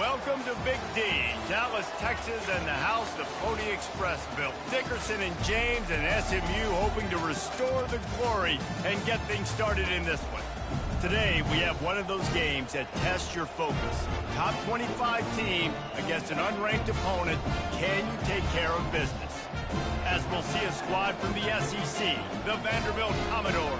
Welcome to Big D, Dallas, Texas, and the house the Pony Express built. Dickerson and James and SMU hoping to restore the glory and get things started in this one. Today, we have one of those games that tests your focus. Top 25 team against an unranked opponent. Can you take care of business? As we'll see a squad from the SEC, the Vanderbilt Commodores,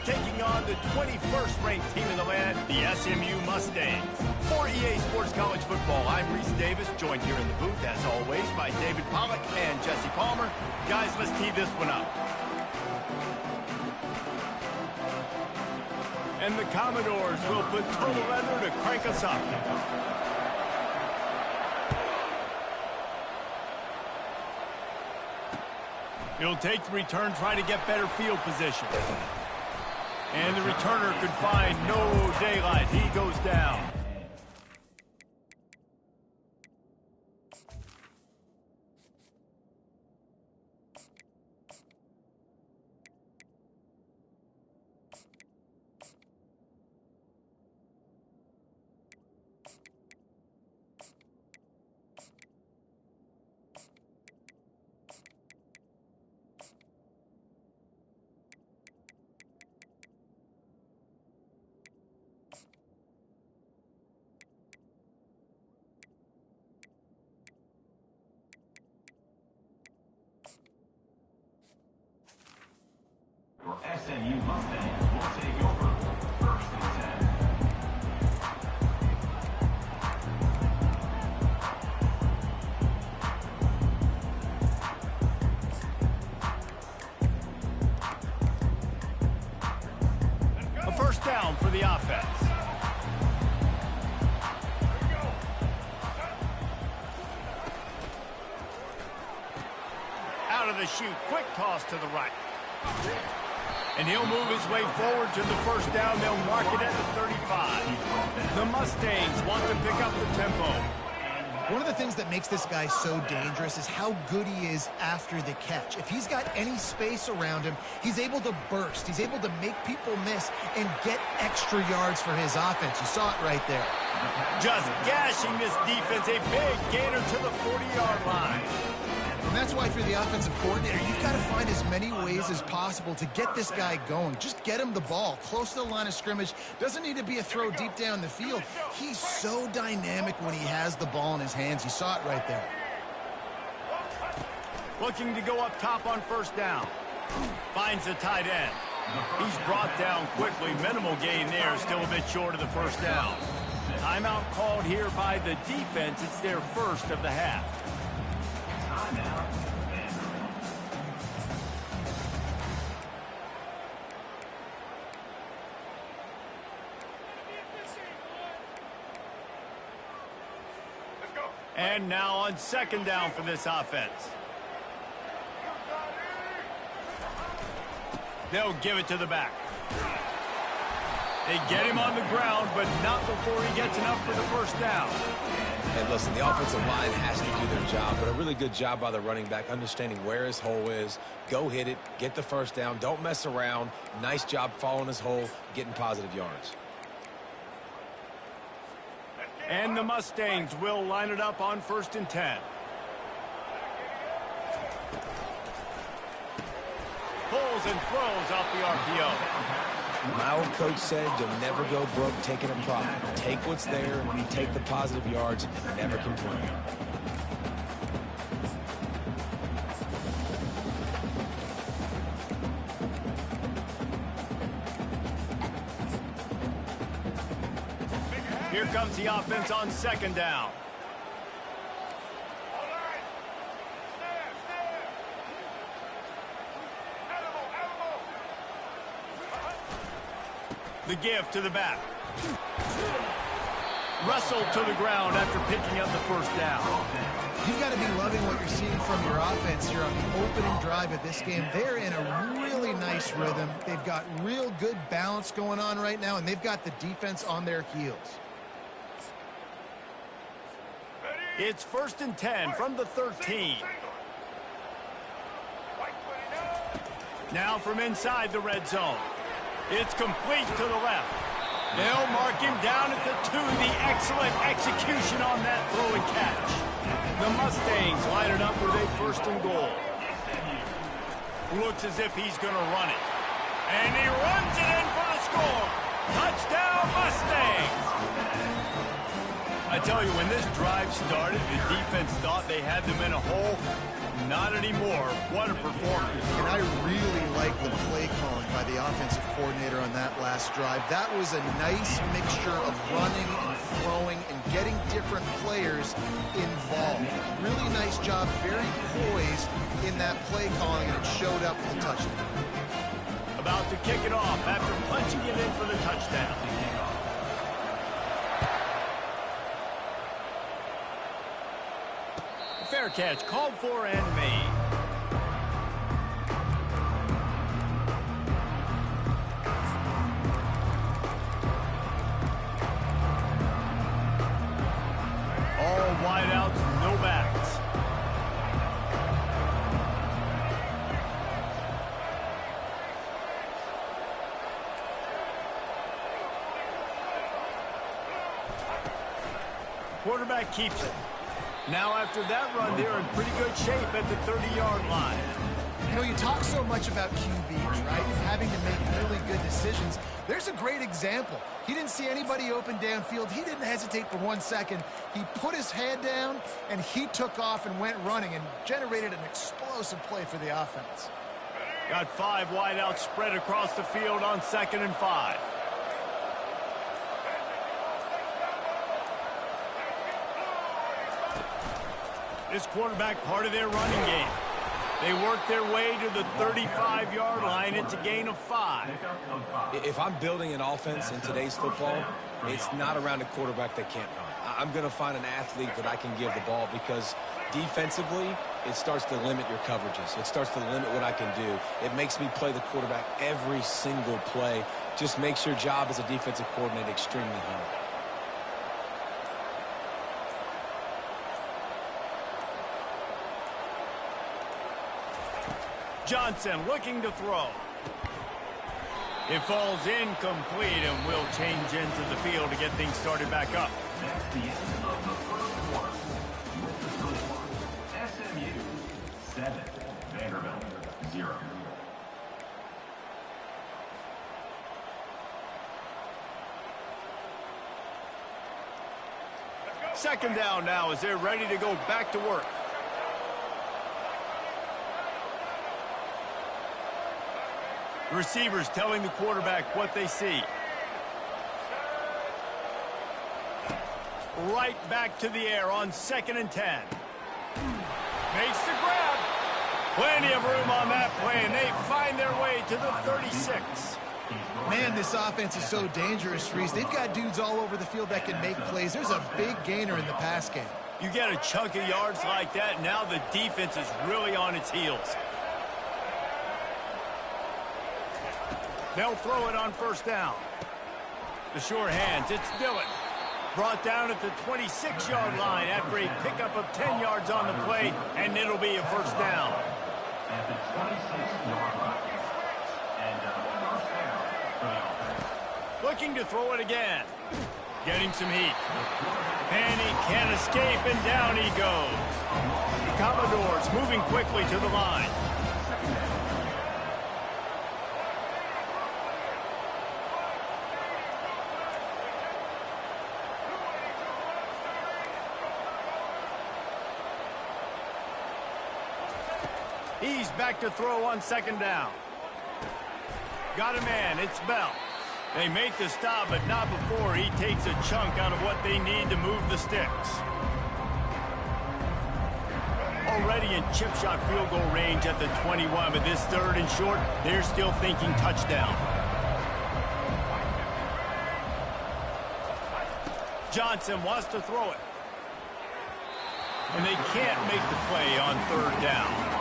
taking on the 21st ranked team in the land, the SMU Mustangs. For EA Sports College Football, I'm Reese Davis, joined here in the booth, as always, by David Pollack and Jesse Palmer. Guys, let's tee this one up. And the Commodores will put total leather to crank us up. He'll take the return, try to get better field position. And the returner could find no daylight. He goes down. SMU Mustangs will take over 1st and 10. A first down for the offense. Out of the chute, quick toss to the right. And he'll move his way forward to the first down. They'll mark it at the 35. The Mustangs want to pick up the tempo. One of the things that makes this guy so dangerous is how good he is after the catch. If he's got any space around him, he's able to burst. He's able to make people miss and get extra yards for his offense. You saw it right there. Just gashing this defense. A big gainer to the 40-yard line. And that's why for the offensive coordinator, you've got to find as many ways as possible to get this guy going. Just get him the ball close to the line of scrimmage. Doesn't need to be a throw deep down the field. He's so dynamic when he has the ball in his hands. You saw it right there. Looking to go up top on first down. Finds the tight end. He's brought down quickly. Minimal gain there. Still a bit short of the first down. Timeout called here by the defense. It's their first of the half. And now on second down for this offense. They'll give it to the back. They get him on the ground, but not before he gets enough for the first down. And listen, the offensive line has to do their job, but a really good job by the running back, understanding where his hole is. Go hit it, get the first down, don't mess around. Nice job following his hole, getting positive yards. And the Mustangs will line it up on 1st and 10. Pulls and throws off the RPO. My old coach said you'll never go broke taking a profit. Take what's there, take the positive yards, and never complain. Here comes the offense on second down. The give to the back. Wrestled to the ground after picking up the first down. You've got to be loving what you're seeing from your offense here on the opening drive of this game. They're in a really nice rhythm. They've got real good balance going on right now, and they've got the defense on their heels. It's 1st and 10 from the 13. Now from inside the red zone. It's complete to the left. They'll mark him down at the 2. The excellent execution on that throw and catch. The Mustangs line it up with a 1st and goal. Looks as if he's going to run it. And he runs it in for the score. Touchdown, Mustangs! I tell you, when this drive started, the defense thought they had them in a hole. Not anymore. What a performance. And I really like the play calling by the offensive coordinator on that last drive. That was a nice mixture of running and throwing and getting different players involved. Really nice job, very poised in that play calling, and it showed up with a touchdown. About to kick it off after punching it in for the touchdown. Fair catch called for and made. All wideouts, no backs. Quarterback keeps it. Now after that run, they're in pretty good shape at the 30-yard line. You know, you talk so much about QBs, right? Having to make really good decisions. There's a great example. He didn't see anybody open downfield. He didn't hesitate for 1 second. He put his head down, and he took off and went running and generated an explosive play for the offense. Got 5 wideouts spread across the field on 2nd and 5. This quarterback part of their running game. They work their way to the 35-yard line. It's a gain of 5. If I'm building an offense in today's football, it's not around a quarterback that can't run. I'm going to find an athlete that I can give the ball, because defensively, it starts to limit your coverages. It starts to limit what I can do. It makes me play the quarterback every single play. Just makes your job as a defensive coordinator extremely hard. Johnson looking to throw. It falls incomplete, and will change into the field to get things started back up. That's the end of the first quarter. With the score, SMU 7, Vanderbilt 0. Second down now as they're ready to go back to work. Receivers telling the quarterback what they see. Right back to the air on 2nd and 10. Makes the grab. Plenty of room on that play, and they find their way to the 36. Man, this offense is so dangerous, Reese. They've got dudes all over the field that can make plays. There's a big gainer in the pass game. You get a chunk of yards like that, now the defense is really on its heels. They'll throw it on 1st down. The sure hands, it's Dillon. Brought down at the 26-yard line after a pickup of 10 yards on the play, and it'll be a 1st down. At the 26-yard line. And first down for the offense. Looking to throw it again. Getting some heat. And he can't escape, and down he goes. The Commodores moving quickly to the line. He's back to throw on 2nd down. Got a man, it's Bell. They make the stop, but not before he takes a chunk out of what they need to move the sticks. Already in chip shot field goal range at the 21, but this 3rd and short, they're still thinking touchdown. Johnson wants to throw it. And they can't make the play on 3rd down.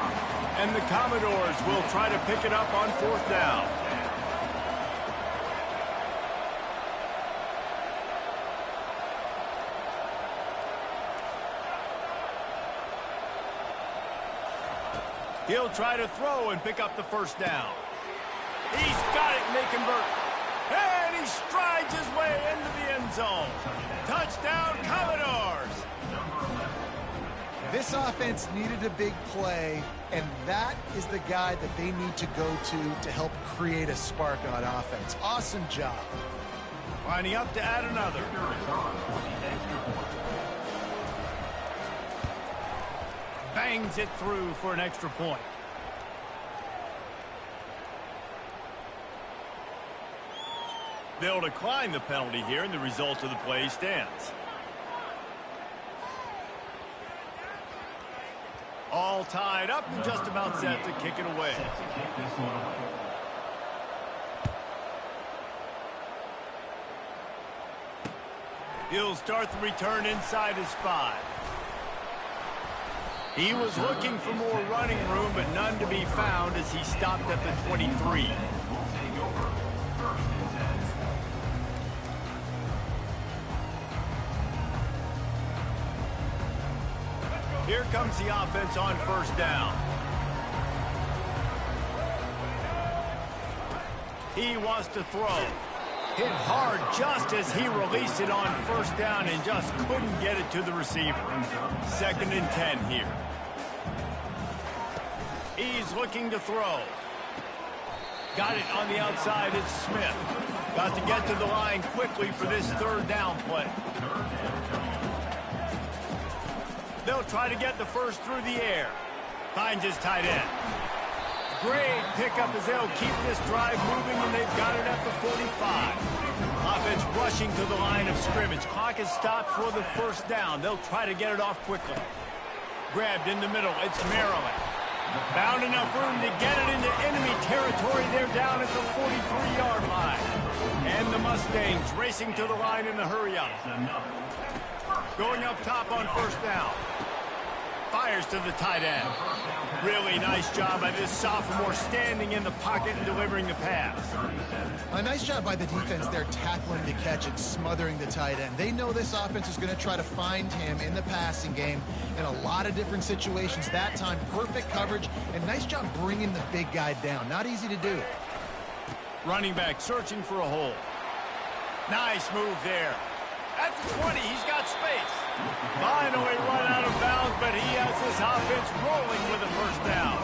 And the Commodores will try to pick it up on 4th down. He'll try to throw and pick up the 1st down. He's got it, and they convert. And he strides his way into the end zone. Touchdown, Commodores! This offense needed a big play, and that is the guy that they need to go to help create a spark on offense. Awesome job. Lining up to add another. Bangs it through for an extra point. They'll decline the penalty here, and the result of the play stands. All tied up and just about set to kick it away. He'll start the return inside his 5. He was looking for more running room, but none to be found as he stopped at the 23. Here comes the offense on first down. He wants to throw. Hit hard just as he released it on first down and just couldn't get it to the receiver. 2nd and 10 here. He's looking to throw. Got it on the outside. It's Smith. Got to get to the line quickly for this 3rd down play. They'll try to get the first through the air. Finds his tight end. Great pickup as they'll keep this drive moving, and they've got it at the 45. Offense rushing to the line of scrimmage. Clock is stopped for the 1st down. They'll try to get it off quickly. Grabbed in the middle. It's Maryland. Found enough room to get it into enemy territory. They're down at the 43-yard line. And the Mustangs racing to the line in the hurry-up. Going up top on 1st down. Fires to the tight end. Really nice job by this sophomore standing in the pocket and delivering the pass. A nice job by the defense there, tackling the catch and smothering the tight end. They know this offense is going to try to find him in the passing game in a lot of different situations. That time, perfect coverage, and nice job bringing the big guy down. Not easy to do. Running back searching for a hole. Nice move there. At the 20, he's got space. Finally run out of bounds, but he has this offense rolling with a 1st down.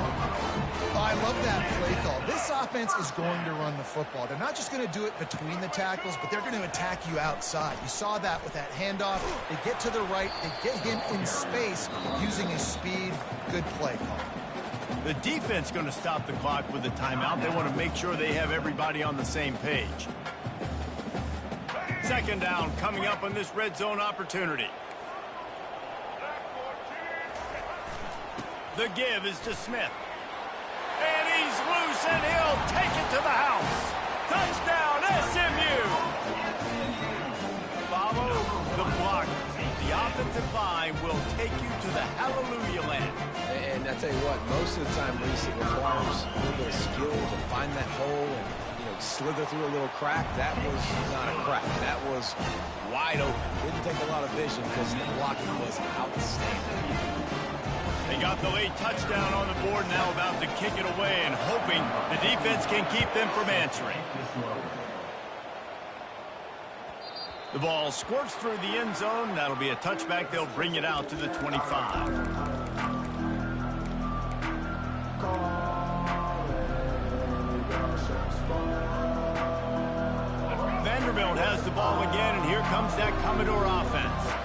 I love that play call. This offense is going to run the football. They're not just going to do it between the tackles, but they're going to attack you outside. You saw that with that handoff. They get to the right. They get him in space using his speed. Good play call. The defense going to stop the clock with a timeout. They want to make sure they have everybody on the same page. 2nd down coming up on this red zone opportunity. The give is to Smith. And he's loose, and he'll take it to the house. Touchdown, SMU! Follow the block. The offensive line will take you to the hallelujah land. And I tell you what, most of the time, Reese, it requires a little bit of skill to find that hole and slither through a little crack. That was not a crack. That was wide open. Didn't take a lot of vision because the blocking was outstanding. They got the late touchdown on the board, now about to kick it away and hoping the defense can keep them from answering. The ball squirts through the end zone. That'll be a touchback. They'll bring it out to the 25. Vanderbilt has the ball again, and here comes that Commodore offense.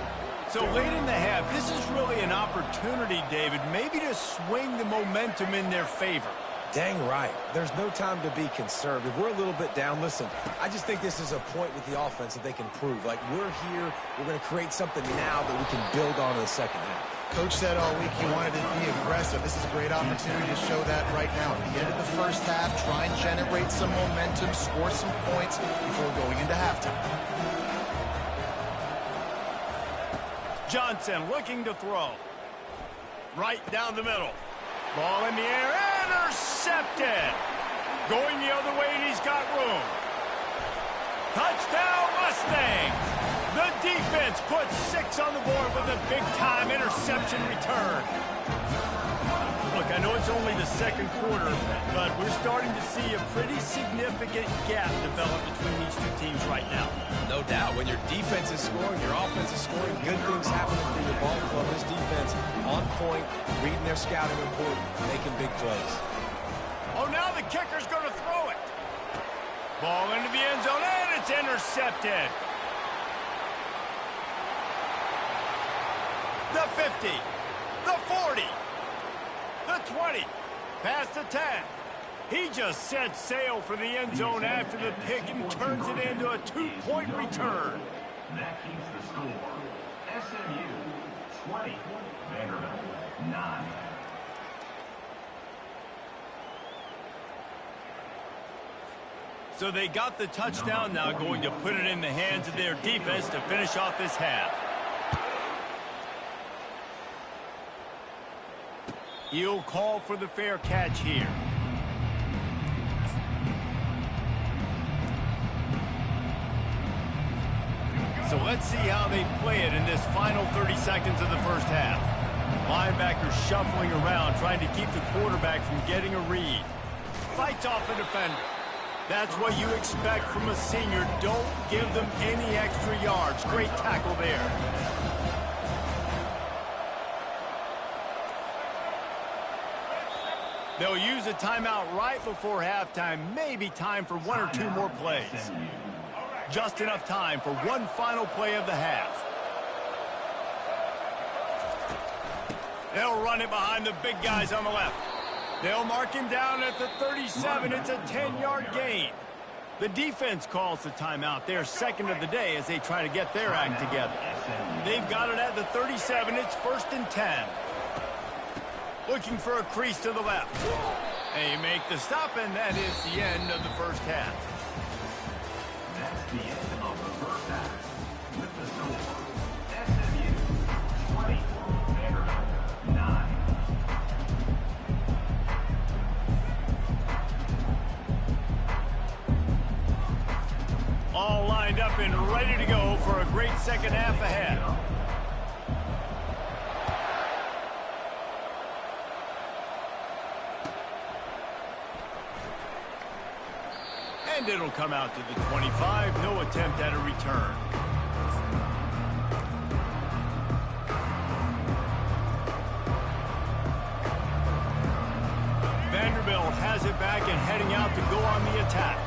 So late in the half, this is really an opportunity, David, maybe to swing the momentum in their favor. Dang right. There's no time to be conservative. We're a little bit down. Listen, I just think this is a point with the offense that they can prove. Like, we're here, we're going to create something now that we can build on in the 2nd half. Coach said all week he wanted to be aggressive. This is a great opportunity to show that right now. At the end of the 1st half, try and generate some momentum, score some points before going into halftime. Johnson looking to throw. Right down the middle. Ball in the air, intercepted. Going the other way, and he's got room. Touchdown, Mustangs. The defense puts 6 on the board with a big-time interception return. Look I know it's only the second quarter, but we're starting to see a pretty significant gap develop between these two teams right now. No doubt. When your defense is scoring, your offense is scoring, good things happening for your ball club. This defense on point, reading their scouting report, making big plays. Oh, now the kicker's going to throw it. Ball into the end zone, and it's intercepted. The 50, the 40, the 20, past the 10. He just set sail for the end zone after the pick and turns it into a 2-point return. That keeps the score. SMU 20, Vanderbilt 9. So they got the touchdown, now going to put it in the hands of their defense to finish off this half. He'll call for the fair catch here. So let's see how they play it in this final 30 seconds of the first half. Linebackers shuffling around, trying to keep the quarterback from getting a read. Fights off a defender. That's what you expect from a senior. Don't give them any extra yards. Great tackle there. They'll use a timeout right before halftime. Maybe time for one or two more plays. Just enough time for one final play of the half. They'll run it behind the big guys on the left. They'll mark him down at the 37. It's a 10-yard gain. The defense calls the timeout. They're second of the day as they try to get their act together. They've got it at the 37. It's 1st and 10. Looking for a crease to the left. They make the stop, and that is the end of the first half. That's the end of the first half. With the score, SMU 20, Vanderbilt 9. All lined up and ready to go for a great second half ahead. And it'll come out to the 25. No attempt at a return. Vanderbilt has it back and heading out to go on the attack.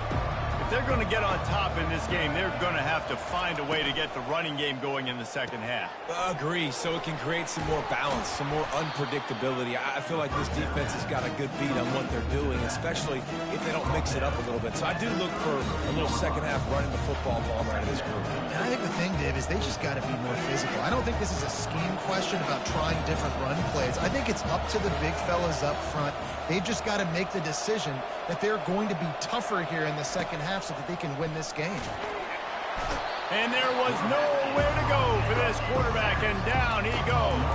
If they're going to get on top in this game, they're going to have to find a way to get the running game going in the second half. Agree, so it can create some more balance, some more unpredictability. I feel like this defense has got a good beat on what they're doing, especially if they don't mix it up a little bit. So I do look for a little second half running the football ball out of this group. And I think the thing, Dave, is they just got to be more physical. I don't think this is a scheme question about trying different run plays. I think it's up to the big fellas up front. They've just got to make the decision that they're going to be tougher here in the second half so that they can win this game. And there was nowhere to go for this quarterback, and down he goes.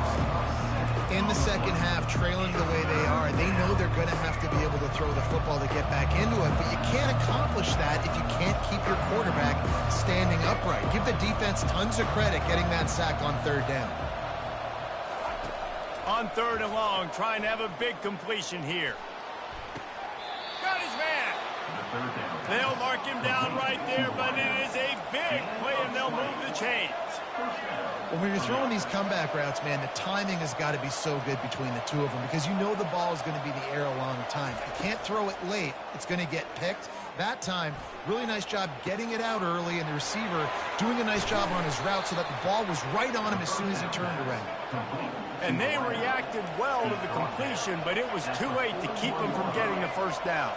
In the second half, trailing the way they are, they know they're going to have to be able to throw the football to get back into it, but you can't accomplish that if you can't keep your quarterback standing upright. Give the defense tons of credit getting that sack on third down. On 3rd and long, trying to have a big completion here. Got his man. They'll mark him down right there, but it is a big play, and they'll move the chains. Well, when you're throwing these comeback routes, man, the timing has got to be so good between the two of them because you know the ball is going to be the air a long time. If you can't throw it late, it's going to get picked. That time, really nice job getting it out early, and the receiver doing a nice job on his route so that the ball was right on him as soon as he turned around. And they reacted well to the completion, but it was too late to keep them from getting the first down.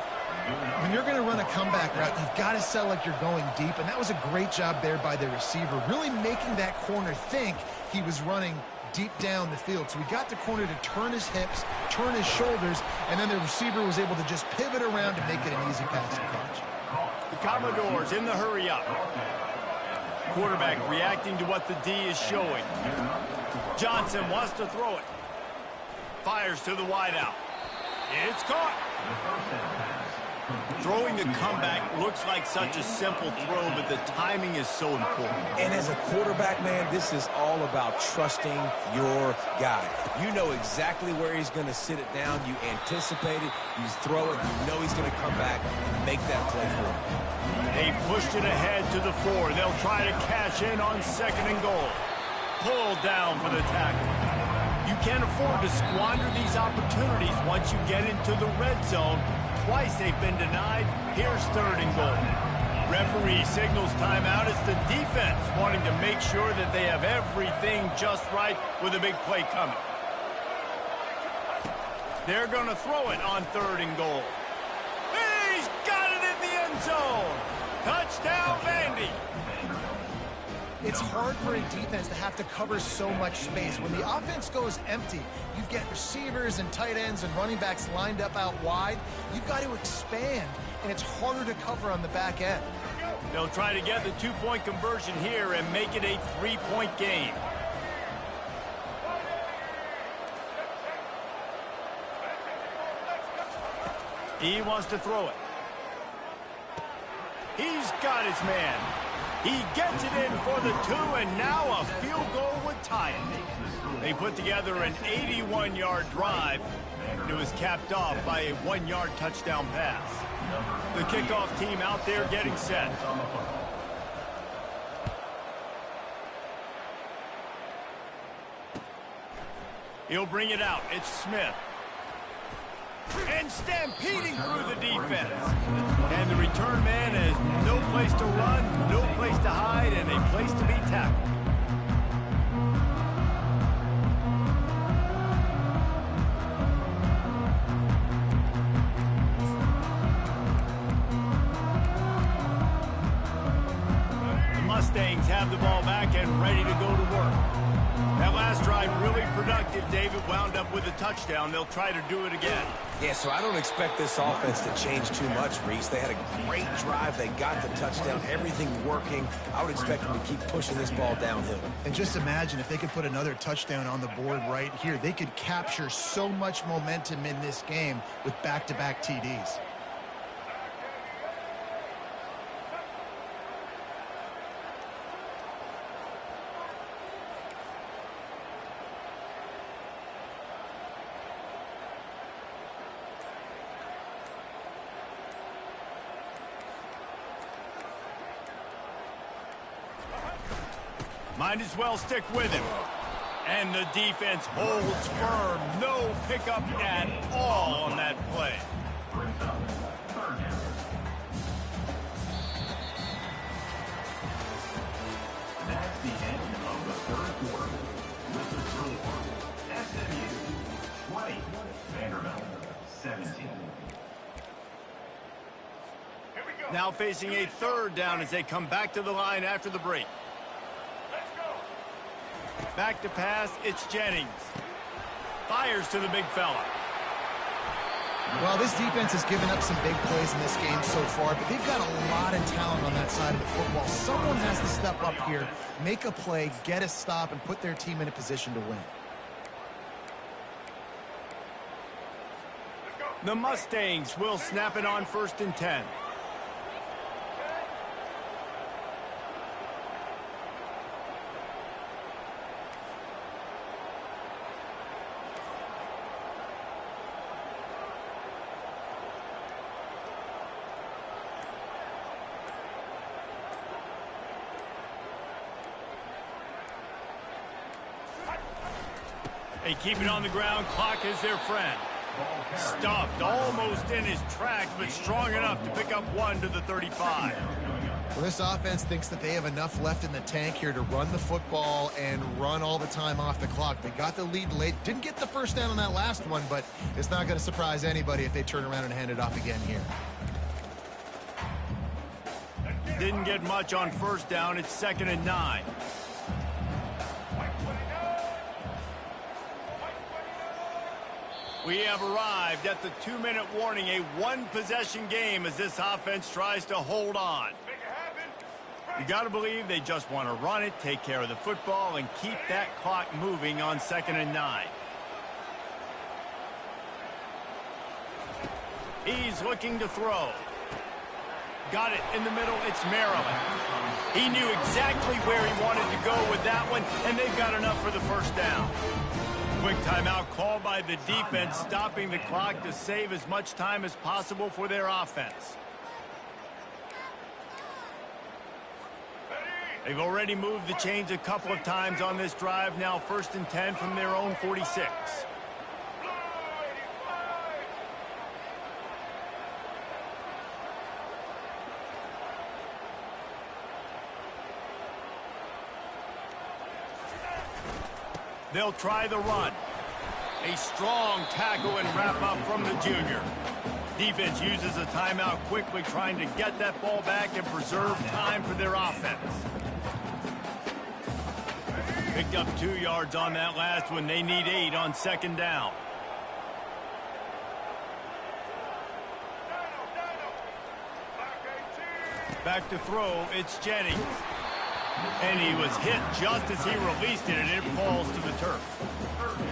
When you're going to run a comeback route, you've got to sell like you're going deep, and that was a great job there by the receiver, really making that corner think he was running deep down the field. So we got the corner to turn his hips, turn his shoulders, and then the receiver was able to just pivot around to make it an easy pass and catch. The Commodores in the hurry up. Quarterback reacting to what the D is showing. Johnson wants to throw it. Fires to the wideout. It's caught. Throwing the comeback looks like such a simple throw, but the timing is so important. And as a quarterback, man, this is all about trusting your guy. You know exactly where he's going to sit it down. You anticipate it. You throw it. You know he's going to come back and make that play for him. They've pushed it ahead to the 4. They'll try to cash in on 2nd and goal. Pulled down for the tackle. You can't afford to squander these opportunities once you get into the red zone. Twice they've been denied. Here's 3rd and goal. Referee signals timeout. It's the defense wanting to make sure that they have everything just right with a big play coming. They're going to throw it on 3rd and goal. He's got it in the end zone. Touchdown, Vandy. It's hard for a defense to have to cover so much space. When the offense goes empty, you get receivers and tight ends and running backs lined up out wide. You've got to expand, and it's harder to cover on the back end. They'll try to get the 2-point conversion here and make it a 3-point game. He wants to throw it. He's got his man. He gets it in for the 2, and now a field goal would tie it. They put together an 81-yard drive. It was capped off by a 1-yard touchdown pass. The kickoff team out there getting set. He'll bring it out. It's Smith. And stampeding through the defense. And the return man has no place to run, no place to hide, and a place to be tackled. The Mustangs have the ball back and ready to go to work. That last drive really productive. David wound up with a touchdown. They'll try to do it again. Yeah, so I don't expect this offense to change too much, Reese. They had a great drive. They got the touchdown. Everything working. I would expect them to keep pushing this ball downhill. And just imagine if they could put another touchdown on the board right here. They could capture so much momentum in this game with back-to-back TDs. Might as well stick with him. And the defense holds firm. No pickup at all on that play. That's the end of the 3rd quarter. With the score, SMU 20, Vanderbilt 17. Now facing a 3rd down as they come back to the line after the break. Back to pass, it's Jennings. Fires to the big fella. Well, this defense has given up some big plays in this game so far, but they've got a lot of talent on that side of the football. Someone has to step up here, make a play, get a stop, and put their team in a position to win. The Mustangs will snap it on 1st and 10. They keep it on the ground. Clock is their friend. Stuffed almost in his tracks, but strong enough to pick up 1 to the 35. Well, this offense thinks that they have enough left in the tank here to run the football and run all the time off the clock. They got the lead late. Didn't get the first down on that last one, but it's not going to surprise anybody if they turn around and hand it off again here. Didn't get much on 1st down. It's 2nd and 9. We have arrived at the 2-minute warning, a 1-possession game as this offense tries to hold on. You got to believe they just want to run it, take care of the football, and keep that clock moving on 2nd and 9. He's looking to throw. Got it in the middle. It's Maryland. He knew exactly where he wanted to go with that one, and they've got enough for the first down. Quick timeout called by the defense, stopping the clock to save as much time as possible for their offense. They've already moved the chains a couple of times on this drive. Now 1st and 10 from their own 46. They'll try the run. A strong tackle and wrap up from the junior. Defense uses a timeout quickly, trying to get that ball back and preserve time for their offense. Picked up 2 yards on that last one. They need 8 on 2nd down. Back to throw, it's Jennings. And he was hit just as he released it, and it falls to the turf.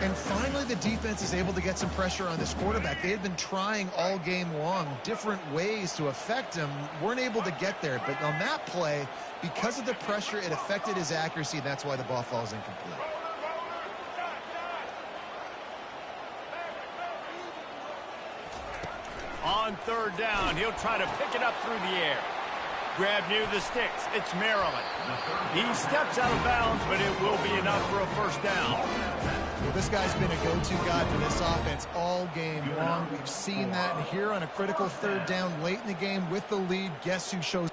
And finally, the defense is able to get some pressure on this quarterback. They had been trying all game long different ways to affect him. Weren't able to get there. But on that play, because of the pressure, it affected his accuracy, and that's why the ball falls incomplete. On 3rd down, he'll try to pick it up through the air. Grab near the sticks. It's Maryland. He steps out of bounds, but it will be enough for a first down. Well, this guy's been a go-to guy for this offense all game long. We've seen that. And here on a critical 3rd down late in the game with the lead, guess who shows?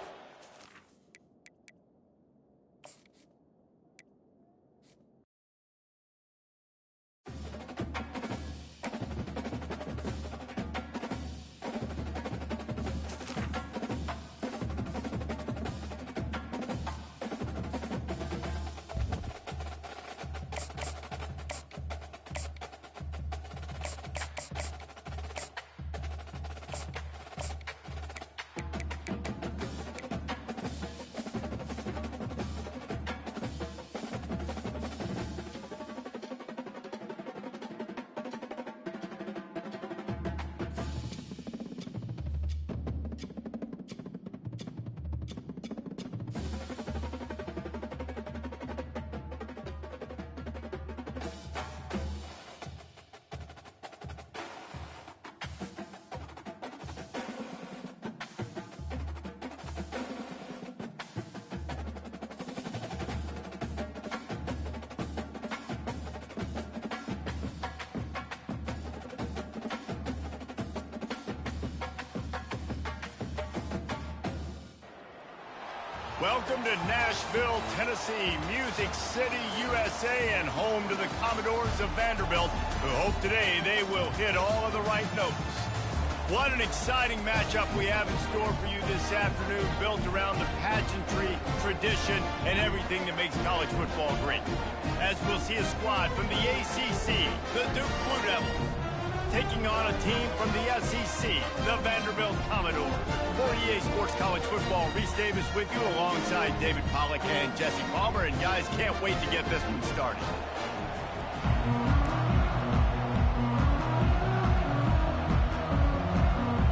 Welcome to Nashville, Tennessee, Music City, USA, and home to the Commodores of Vanderbilt, who hope today they will hit all of the right notes. What an exciting matchup we have in store for you this afternoon, built around the pageantry, tradition, and everything that makes college football great. As we'll see a squad from the ACC, the Duke Blue Devils, taking on a team from the SEC, the Vanderbilt Commodores. For EA Sports College Football, Reese Davis with you alongside David Pollack and Jesse Palmer. And guys, can't wait to get this one started.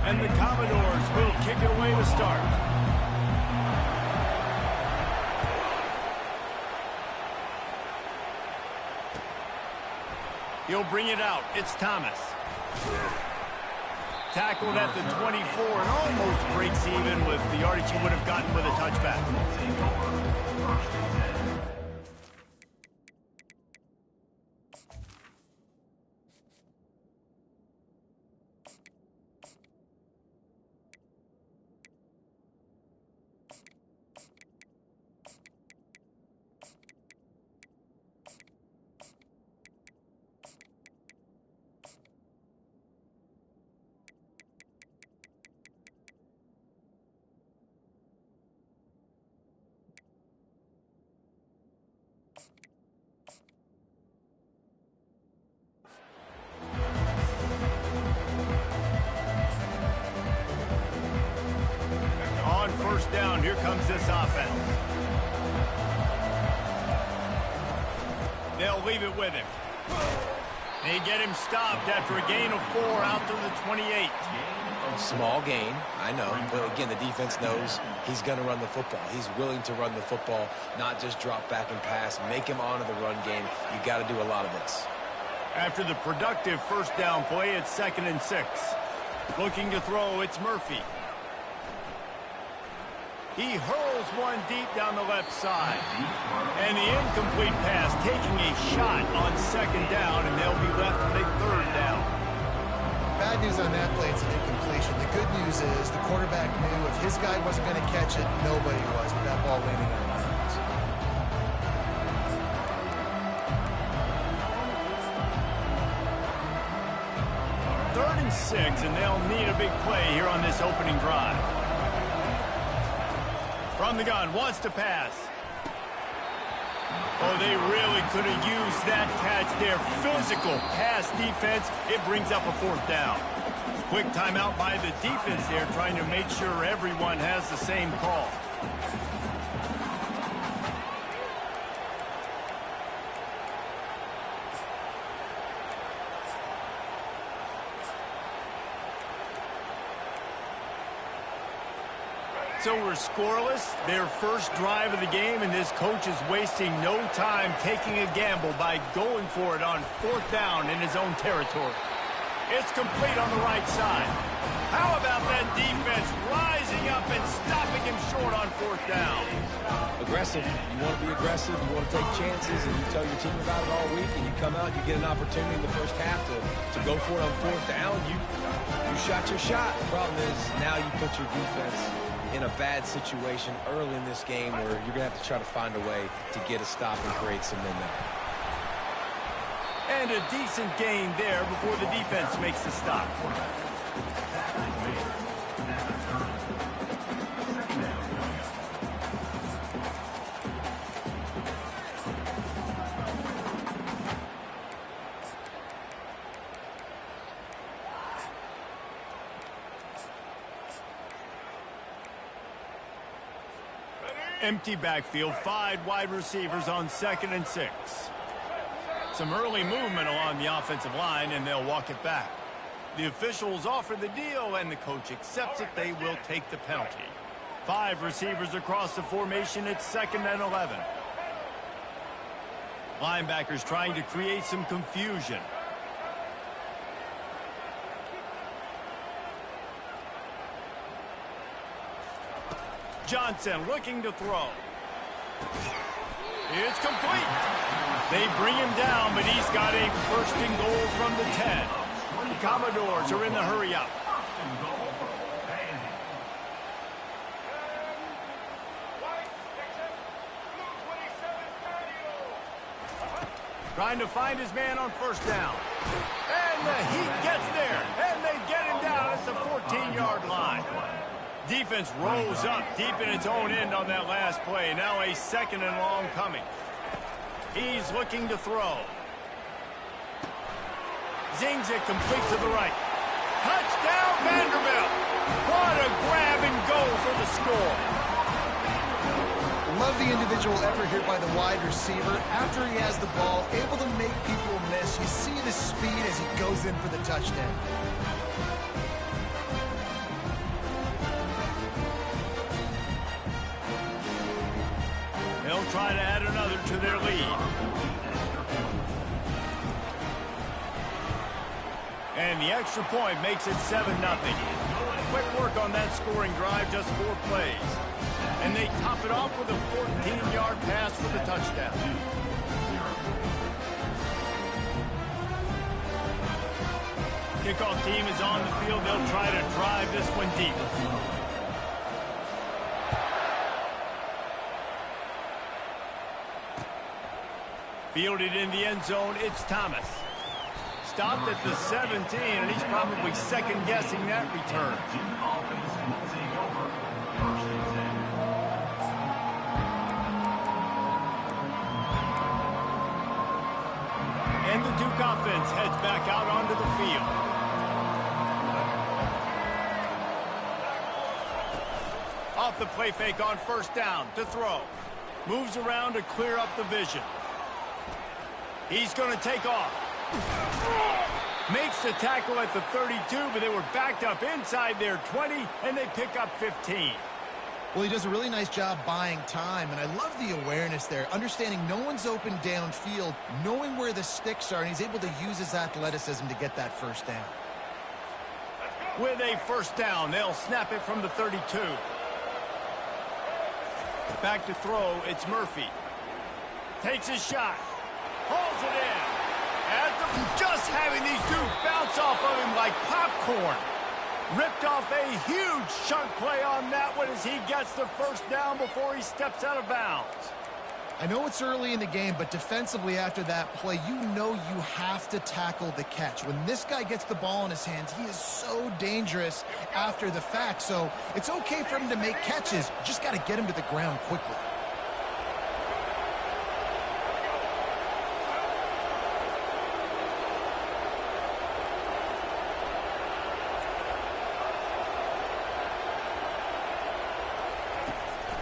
And the Commodores will kick it away to start. He'll bring it out. It's Thomas. Tackled at the 24 and almost breaks even with the yardage he would have gotten with a touchback. First down, here comes this offense. They'll leave it with him. They get him stopped after a gain of 4 out to the 28. Small gain, I know, but again, the defense knows he's going to run the football. He's willing to run the football, not just drop back and pass, make him honor the run game. You got to do a lot of this. After the productive first down play, it's 2nd and 6. Looking to throw, it's Murphy. He hurls one deep down the left side. And the incomplete pass taking a shot on 2nd down, and they'll be left with a 3rd down. Bad news on that play, it's an incompletion. The good news is the quarterback knew if his guy wasn't going to catch it, nobody was with that ball landing on his hands. 3rd and 6, and they'll need a big play here on this opening drive. From the gun, wants to pass. Oh, they really could have used that catch there. Physical pass defense. It brings up a 4th down. Quick timeout by the defense there, trying to make sure everyone has the same call. So we're scoreless, their first drive of the game, and this coach is wasting no time taking a gamble by going for it on 4th down in his own territory. It's complete on the right side. How about that defense rising up and stopping him short on 4th down? Aggressive. You want to be aggressive. You want to take chances, and you tell your team about it all week, and you come out, you get an opportunity in the first half to go for it on 4th down. You shot your shot. The problem is now you put your defense in a bad situation early in this game where you're going to have to try to find a way to get a stop and create some momentum. And a decent gain there before the defense makes the stop. Empty backfield, 5 wide receivers on 2nd and 6. Some early movement along the offensive line, and they'll walk it back. The officials offer the deal, and the coach accepts it. They will take the penalty. 5 receivers across the formation. It's 2nd and 11. Linebackers trying to create some confusion. Johnson looking to throw. It's complete. They bring him down, but he's got a 1st and goal from the 10. The Commodores are in the hurry-up. Trying to find his man on 1st down. And the Heat gets there, and they get him down at the 14-yard line. Defense rose up deep in its own end on that last play. Now a 2nd and long coming. He's looking to throw. Zings it complete to the right. Touchdown, Vanderbilt. What a grab and go for the score. Love the individual effort here by the wide receiver. After he has the ball, able to make people miss. You see the speed as he goes in for the touchdown. They'll try to add another to their lead. And the extra point makes it 7-0. Quick work on that scoring drive, just 4 plays. And they top it off with a 14-yard pass for the touchdown. Kickoff team is on the field. They'll try to drive this one deep. Fielded in the end zone, it's Thomas. Stopped at the 17, and he's probably second-guessing that return. And the Duke offense heads back out onto the field. Off the play fake on 1st down to throw. Moves around to clear up the vision. He's going to take off. Makes the tackle at the 32, but they were backed up inside their 20, and they pick up 15. Well, he does a really nice job buying time, and I love the awareness there, understanding no one's open downfield, knowing where the sticks are, and he's able to use his athleticism to get that first down. With a first down, they'll snap it from the 32. Back to throw, it's Murphy. Takes his shot. Holds it in. Just having these dudes bounce off of him like popcorn. Ripped off a huge chunk play on that one as he gets the first down before he steps out of bounds. I know it's early in the game, but defensively after that play, you know you have to tackle the catch. When this guy gets the ball in his hands, he is so dangerous after the fact. So it's okay for him to make catches. You just got to get him to the ground quickly.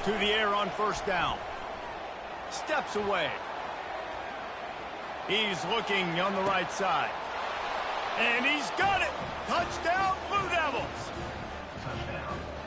To the air on first down. Steps away. He's looking on the right side. And he's got it. Touchdown, Blue Devils.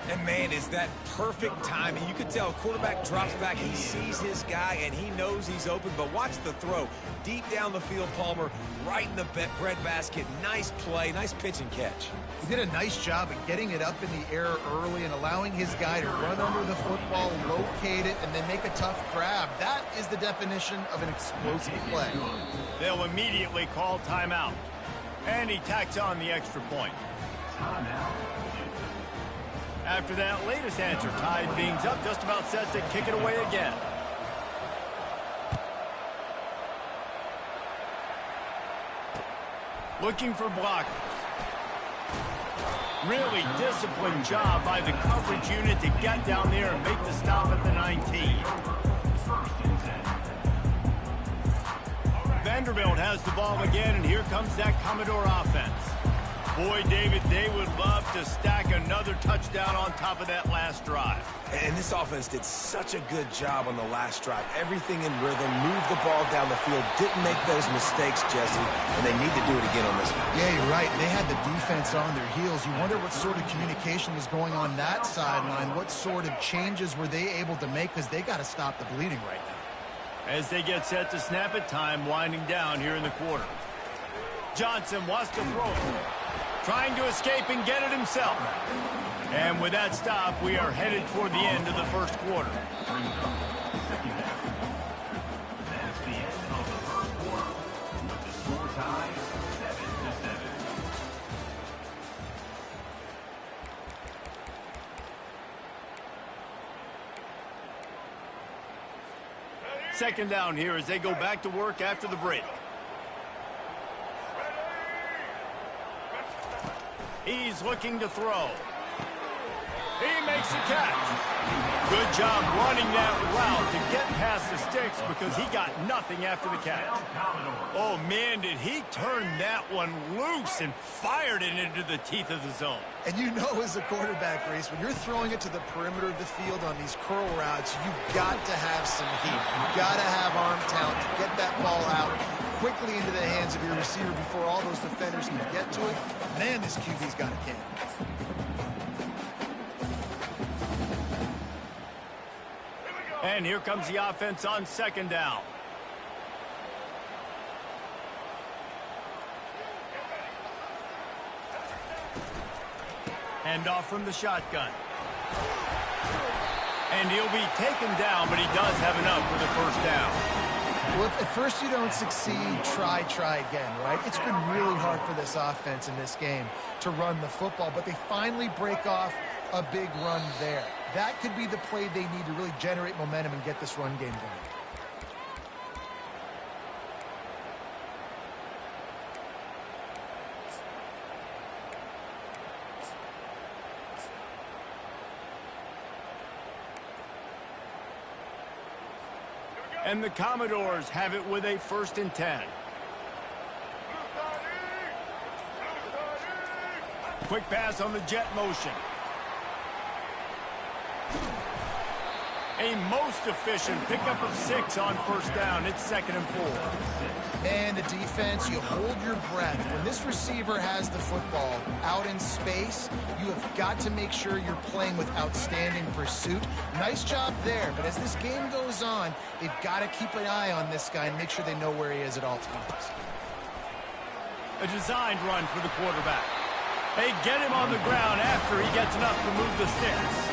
And, man, is that perfect timing. You could tell quarterback drops back. He sees his guy, and he knows he's open. But watch the throw. Deep down the field, Palmer, right in the bread basket. Nice play, nice pitch and catch. He did a nice job of getting it up in the air early and allowing his guy to run under the football, locate it, and then make a tough grab. That is the definition of an explosive play. They'll immediately call timeout. And he tacks on the extra point. After that latest answer, tied things up, just about set to kick it away again. Looking for blockers. Really disciplined job by the coverage unit to get down there and make the stop at the 19. Vanderbilt has the ball again, and here comes that Commodore offense. Boy, David, they would love to stack another touchdown on top of that last drive. And this offense did such a good job on the last drive. Everything in rhythm, moved the ball down the field, didn't make those mistakes, Jesse, and they need to do it again on this one. Yeah, you're right. They had the defense on their heels. You wonder what sort of communication was going on that sideline. What sort of changes were they able to make, because they got to stop the bleeding right now. As they get set to snap it, time winding down here in the quarter. Johnson wants to throw it. Trying to escape and get it himself. And with that stop, we are headed toward the end of the first quarter. That's the end of the first quarter. With the score tied 7-7. Second down here as they go back to work after the break. He's looking to throw. He makes the catch. Good job running that route to get past the sticks because he got nothing after the catch. Oh, man, did he turn that one loose and fired it into the teeth of the zone. And you know, as a quarterback, Reese, when you're throwing it to the perimeter of the field on these curl routes, you've got to have some heat. You've got to have arm talent to get that ball out quickly into the hands of your receiver before all those defenders can get to it. Man, this QB's got a can. And here comes the offense on second down. Hand off from the shotgun. And he'll be taken down, but he does have enough for the first down. Well, if at first you don't succeed, try again, right? It's been really hard for this offense in this game to run the football, but they finally break off a big run there. That could be the play they need to really generate momentum and get this run game going. And the Commodores have it with a 1st and 10. Quick pass on the jet motion. A most efficient pickup of 6 on first down. It's 2nd and 4. And the defense, you hold your breath. When this receiver has the football out in space, you have got to make sure you're playing with outstanding pursuit. Nice job there, but as this game goes on, they've got to keep an eye on this guy and make sure they know where he is at all times. A designed run for the quarterback. They get him on the ground after he gets enough to move the sticks.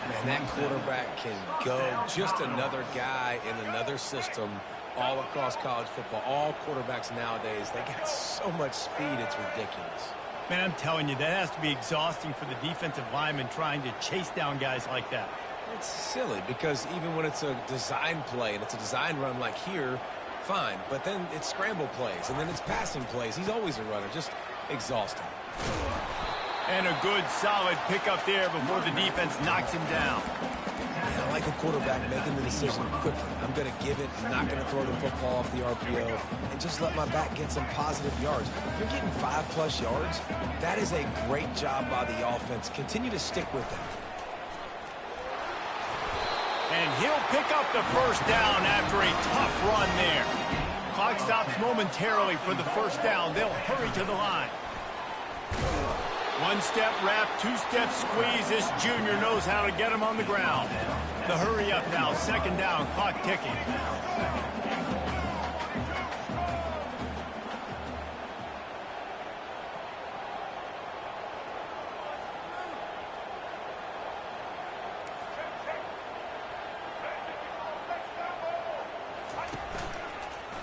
Man, that quarterback can go. Just another guy in another system all across college football. All quarterbacks nowadays, they got so much speed, it's ridiculous. Man, I'm telling you, that has to be exhausting for the defensive lineman trying to chase down guys like that. It's silly because even when it's a design play and it's a design run like here, fine. But then it's scramble plays and then it's passing plays. He's always a runner. Just exhausting. And a good, solid pickup there before the defense knocks him down. Yeah, I like the quarterback making the decision quickly. I'm going to give it. I'm not going to throw the football off the RPO and just let my back get some positive yards. If you're getting 5+ yards, that is a great job by the offense. Continue to stick with that. And he'll pick up the first down after a tough run there. Clock stops momentarily for the first down. They'll hurry to the line. One-step wrap, two-step squeeze. This junior knows how to get him on the ground. The hurry up now, 2nd down, clock ticking.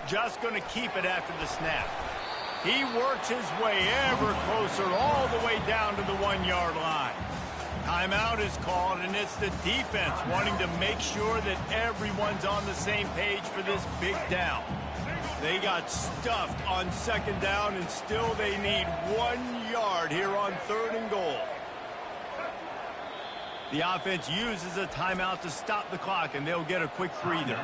Just going to keep it after the snap. He works his way ever closer all the way down to the 1-yard line. Timeout is called, and it's the defense wanting to make sure that everyone's on the same page for this big down. They got stuffed on 2nd down, and still they need 1 yard here on 3rd and goal. The offense uses a timeout to stop the clock, and they'll get a quick breather.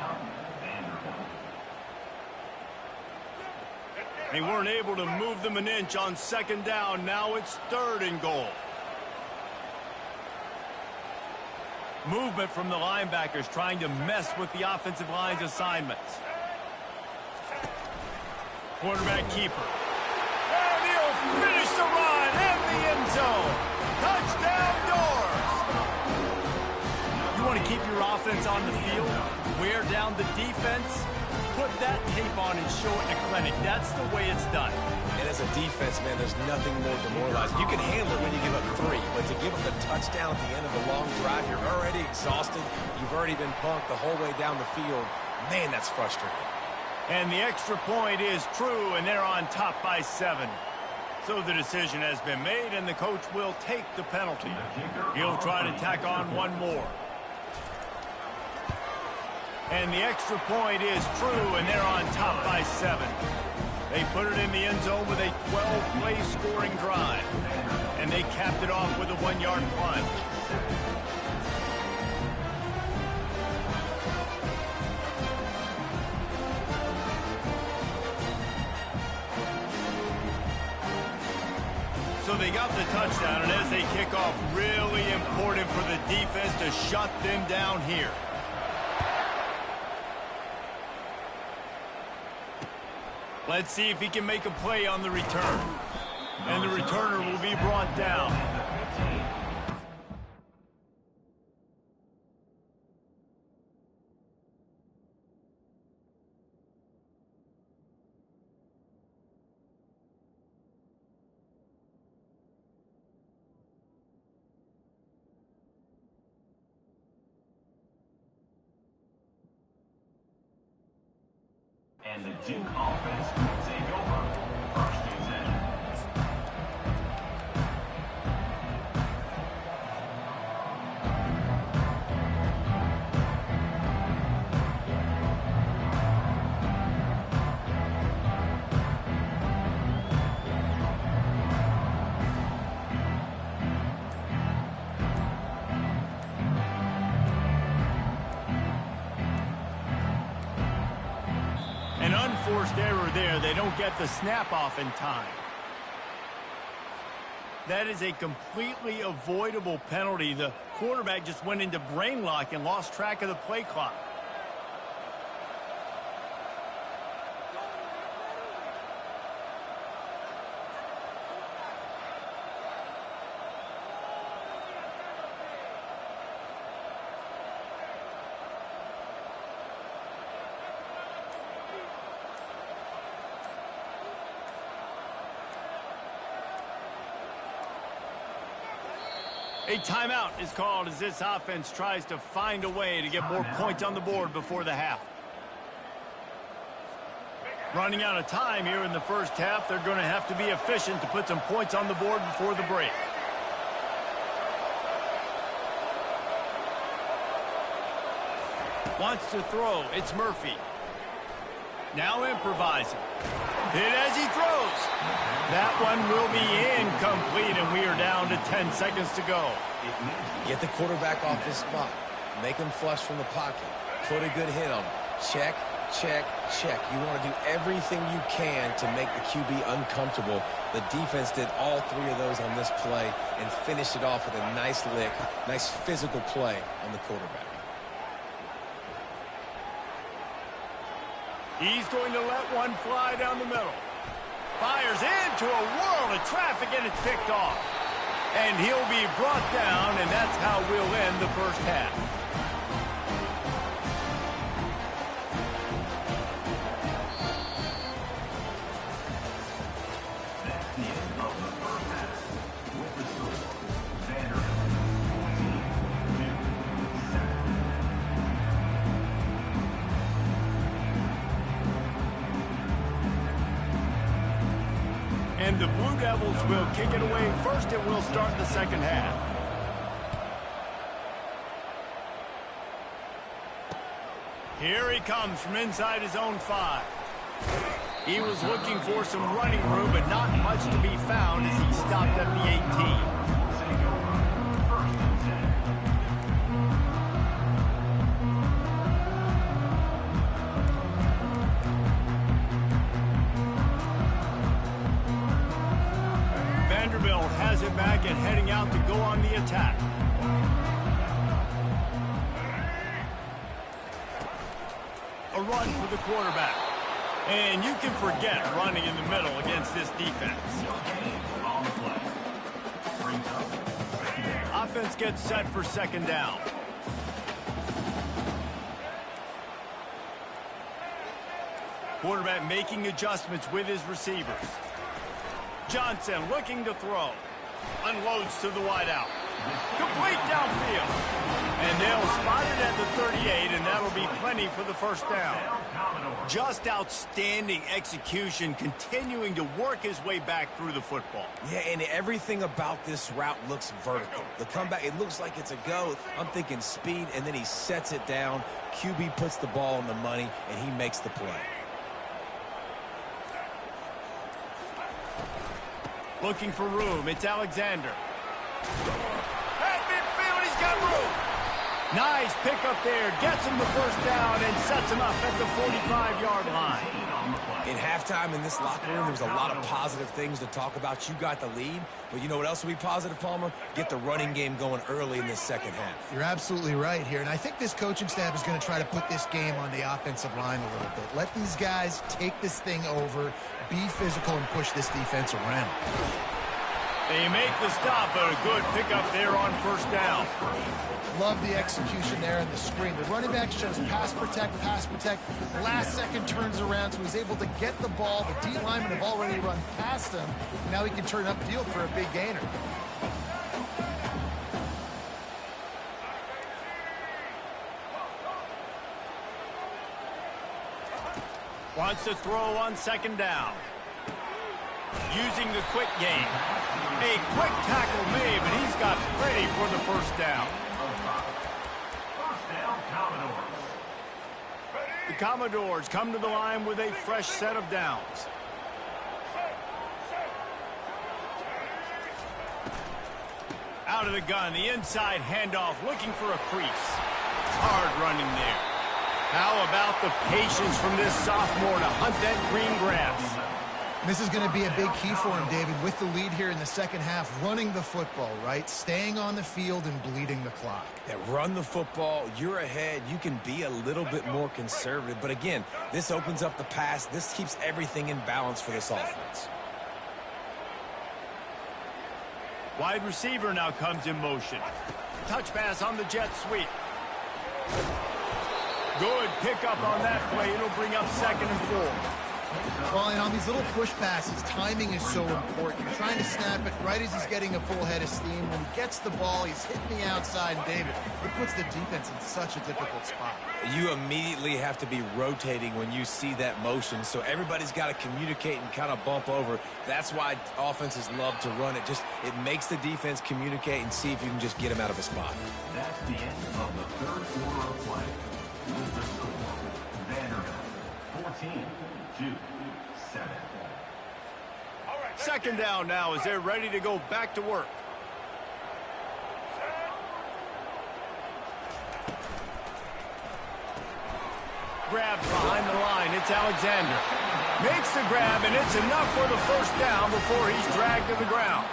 They weren't able to move them an inch on 2nd down. Now it's 3rd and goal. Movement from the linebackers trying to mess with the offensive line's assignments. Quarterback keeper. And he'll finish the run in the end zone. Touchdown doors. You want to keep your offense on the field? Wear down the defense? Put that tape on and show it in a clinic. That's the way it's done. And as a defense, man, there's nothing more demoralizing. You can handle it when you give up 3, but to give up the touchdown at the end of a long drive, you're already exhausted. You've already been punked the whole way down the field. Man, that's frustrating. And the extra point is true, and they're on top by 7. So the decision has been made, and the coach will take the penalty. He'll try to tack on 1 more. And the extra point is true, and they're on top by 7. They put it in the end zone with a 12-play scoring drive. And they capped it off with a 1-yard punt. So they got the touchdown, and as they kick off, really important for the defense to shut them down here. Let's see if he can make a play on the return. And the returner will be brought down. And the Duke offense will take over. 1st and 10. An unforced error there. They don't get the snap off in time. That is a completely avoidable penalty. The quarterback just went into brain lock and lost track of the play clock. A timeout is called as this offense tries to find a way to get more points on the board before the half. Running out of time here in the first half, they're going to have to be efficient to put some points on the board before the break. Wants to throw. It's Murphy. Now improvising. Hit as he throws. That one will be incomplete, and we are down to 10 seconds to go. Get the quarterback off his spot. Make him flush from the pocket. Put a good hit on him. Check, check, check. You want to do everything you can to make the QB uncomfortable. The defense did all three of those on this play and finished it off with a nice lick, nice physical play on the quarterback. He's going to let one fly down the middle. Fires into a world of traffic, and it's picked off. And he'll be brought down, and that's how we'll end the first half. That's the end of the first half. With the score, Vandy 14-7. And the Blue Devils will kick it away first, and we'll start the second half. Here he comes from inside his own 5. He was looking for some running room, but not much to be found as he stopped at the 18. Has it back and heading out to go on the attack. A run for the quarterback. And you can forget running in the middle against this defense. Offense gets set for second down. Quarterback making adjustments with his receivers. Johnson looking to throw. Unloads to the wideout. Complete downfield. And they'll spot it at the 38, and that'll be plenty for the first down. Just outstanding execution, continuing to work his way back through the football. Yeah, and everything about this route looks vertical. The comeback, it looks like it's a go. I'm thinking speed, and then he sets it down. QB puts the ball on the money, and he makes the play. Looking for room. It's Alexander. At midfield, he's got room. Nice pickup there. Gets him the first down and sets him up at the 45-yard line. In halftime in this locker room, there was a lot of positive things to talk about. You got the lead, but you know what else will be positive, Palmer? Get the running game going early in this second half. You're absolutely right here, and I think this coaching staff is going to try to put this game on the offensive line a little bit. Let these guys take this thing over, be physical, and push this defense around. They make the stop, but a good pickup there on first down. Love the execution there in the screen. The running back shows pass protect, pass protect. Last second turns around, so he's able to get the ball. The D linemen have already run past him. Now he can turn upfield for a big gainer. Wants to throw on second down. Using the quick game. A quick tackle made, but he's got plenty for the first down. First down, Commodores. The Commodores come to the line with a fresh set of downs. Out of the gun, the inside handoff, looking for a crease. Hard running there. How about the patience from this sophomore to hunt that green grass? This is going to be a big key for him, David, with the lead here in the second half, running the football, right? Staying on the field and bleeding the clock. Yeah, run the football. You're ahead. You can be a little bit more conservative. But again, this opens up the pass. This keeps everything in balance for this offense. Wide receiver now comes in motion. Touch pass on the jet sweep. Good pickup on that play. It'll bring up 2nd and 4. Well, and on these little push passes, timing is so important. You're trying to snap it right as he's getting a full head of steam. When he gets the ball, he's hitting the outside, and David, it puts the defense in such a difficult spot. You immediately have to be rotating when you see that motion, so everybody's got to communicate and kind of bump over. That's why offenses love to run it. It makes the defense communicate and see if you can just get him out of a spot. That's the end of the third quarter of play. With the score, Vanderbilt 14-7. 2nd down now as they're ready to go back to work. Grabs behind the line. It's Alexander. Makes the grab, and it's enough for the 1st down before he's dragged to the ground.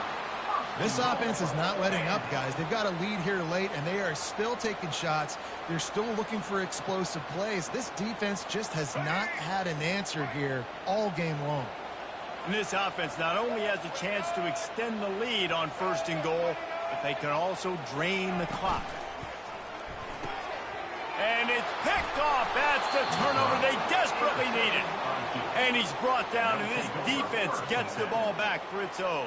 This offense is not letting up, guys. They've got a lead here late, and they are still taking shots. They're still looking for explosive plays. This defense just has not had an answer here all game long. And this offense not only has a chance to extend the lead on 1st and goal, but they can also drain the clock. And it's picked off. That's the turnover they desperately needed. And he's brought down, and this defense gets the ball back for its own.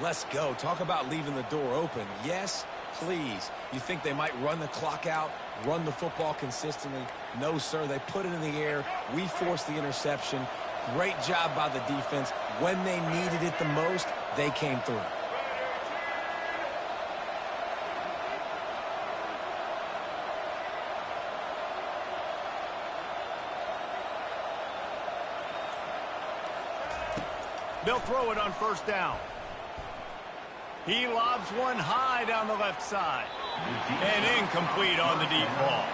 Let's go. Talk about leaving the door open. Yes, please. You think they might run the clock out, run the football consistently? No, sir. They put it in the air. We forced the interception. Great job by the defense. When they needed it the most, they came through. They'll throw it on 1st down. He lobs one high down the left side. And incomplete on the deep ball.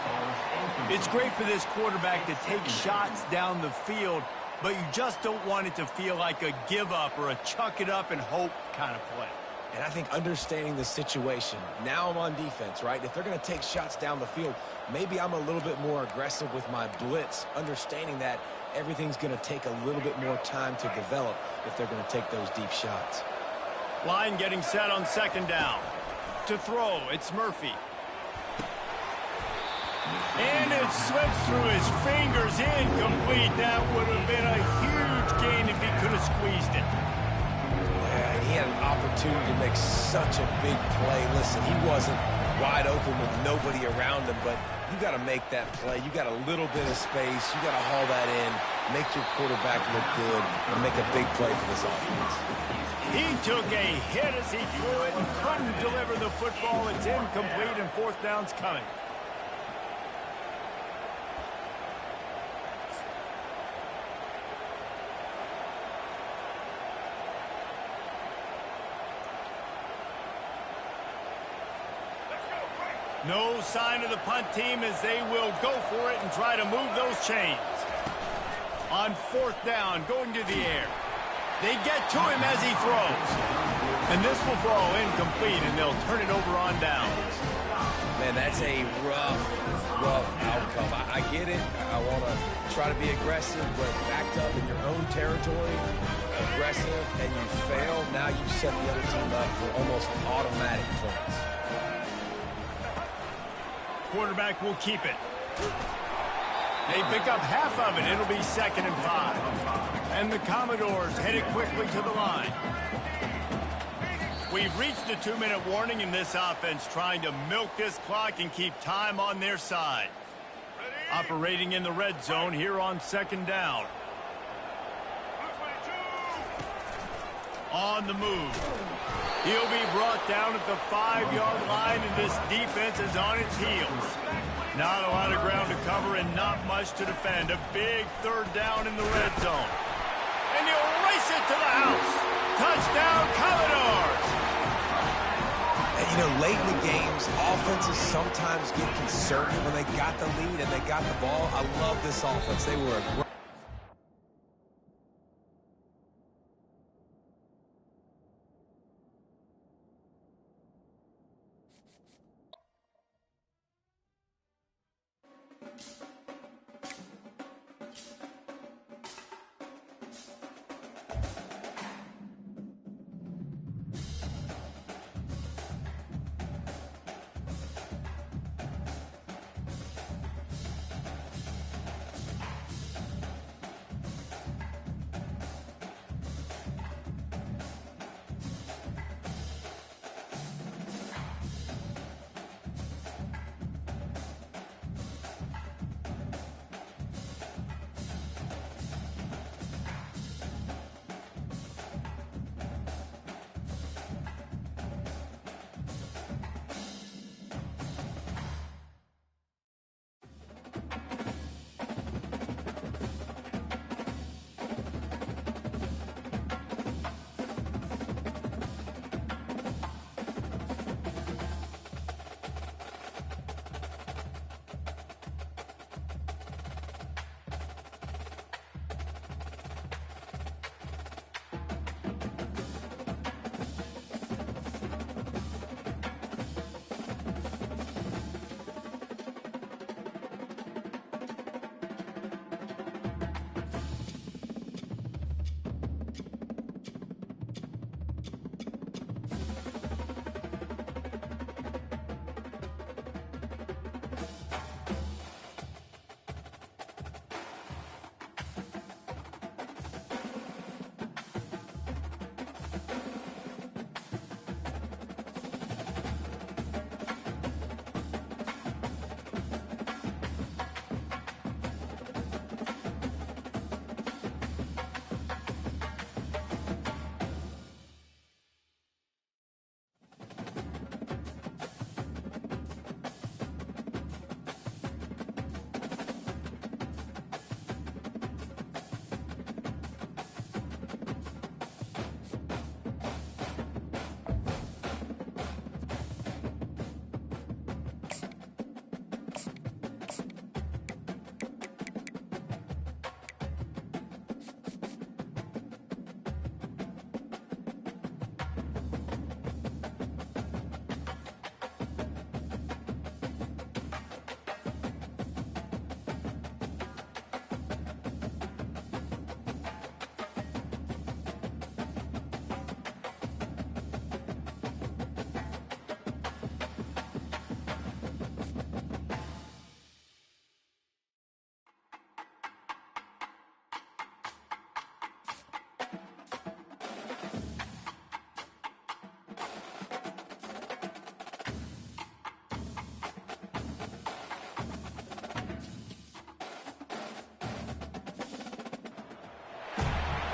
It's great for this quarterback to take shots down the field, but you just don't want it to feel like a give-up or a chuck it up and hope kind of play. And I think understanding the situation, now I'm on defense, right? If they're going to take shots down the field, maybe I'm a little bit more aggressive with my blitz, understanding that everything's going to take a little bit more time to develop if they're going to take those deep shots. Line getting set on 2nd down. To throw, it's Murphy. And it slips through his fingers, incomplete. That would have been a huge gain if he could have squeezed it. Yeah, he had an opportunity to make such a big play. Listen, he wasn't wide open with nobody around him, but you got to make that play. You got a little bit of space. You got to haul that in, make your quarterback look good, and make a big play for this offense. He took a hit as he threw it and couldn't deliver the football. It's incomplete, and 4th down's coming. No sign of the punt team as they will go for it and try to move those chains. On 4th down, going to the air. They get to him as he throws. And this will fall incomplete, and they'll turn it over on downs. Man, that's a rough outcome. I get it. I want to try to be aggressive, but backed up in your own territory, aggressive, and you fail, now you set the other team up for almost automatic points. Quarterback will keep it. They pick up half of it. It'll be 2nd and 5. And the Commodores headed quickly to the line. We've reached the 2-minute warning in this offense, trying to milk this clock and keep time on their side. Operating in the red zone here on 2nd down. On the move. He'll be brought down at the 5-yard line, and this defense is on its heels. Not a lot of ground to cover and not much to defend. A big 3rd down in the red zone. And he'll race it to the house. Touchdown, Commodores! And, you know, late in the games, offenses sometimes get conservative when they got the lead and they got the ball. I love this offense. They were a great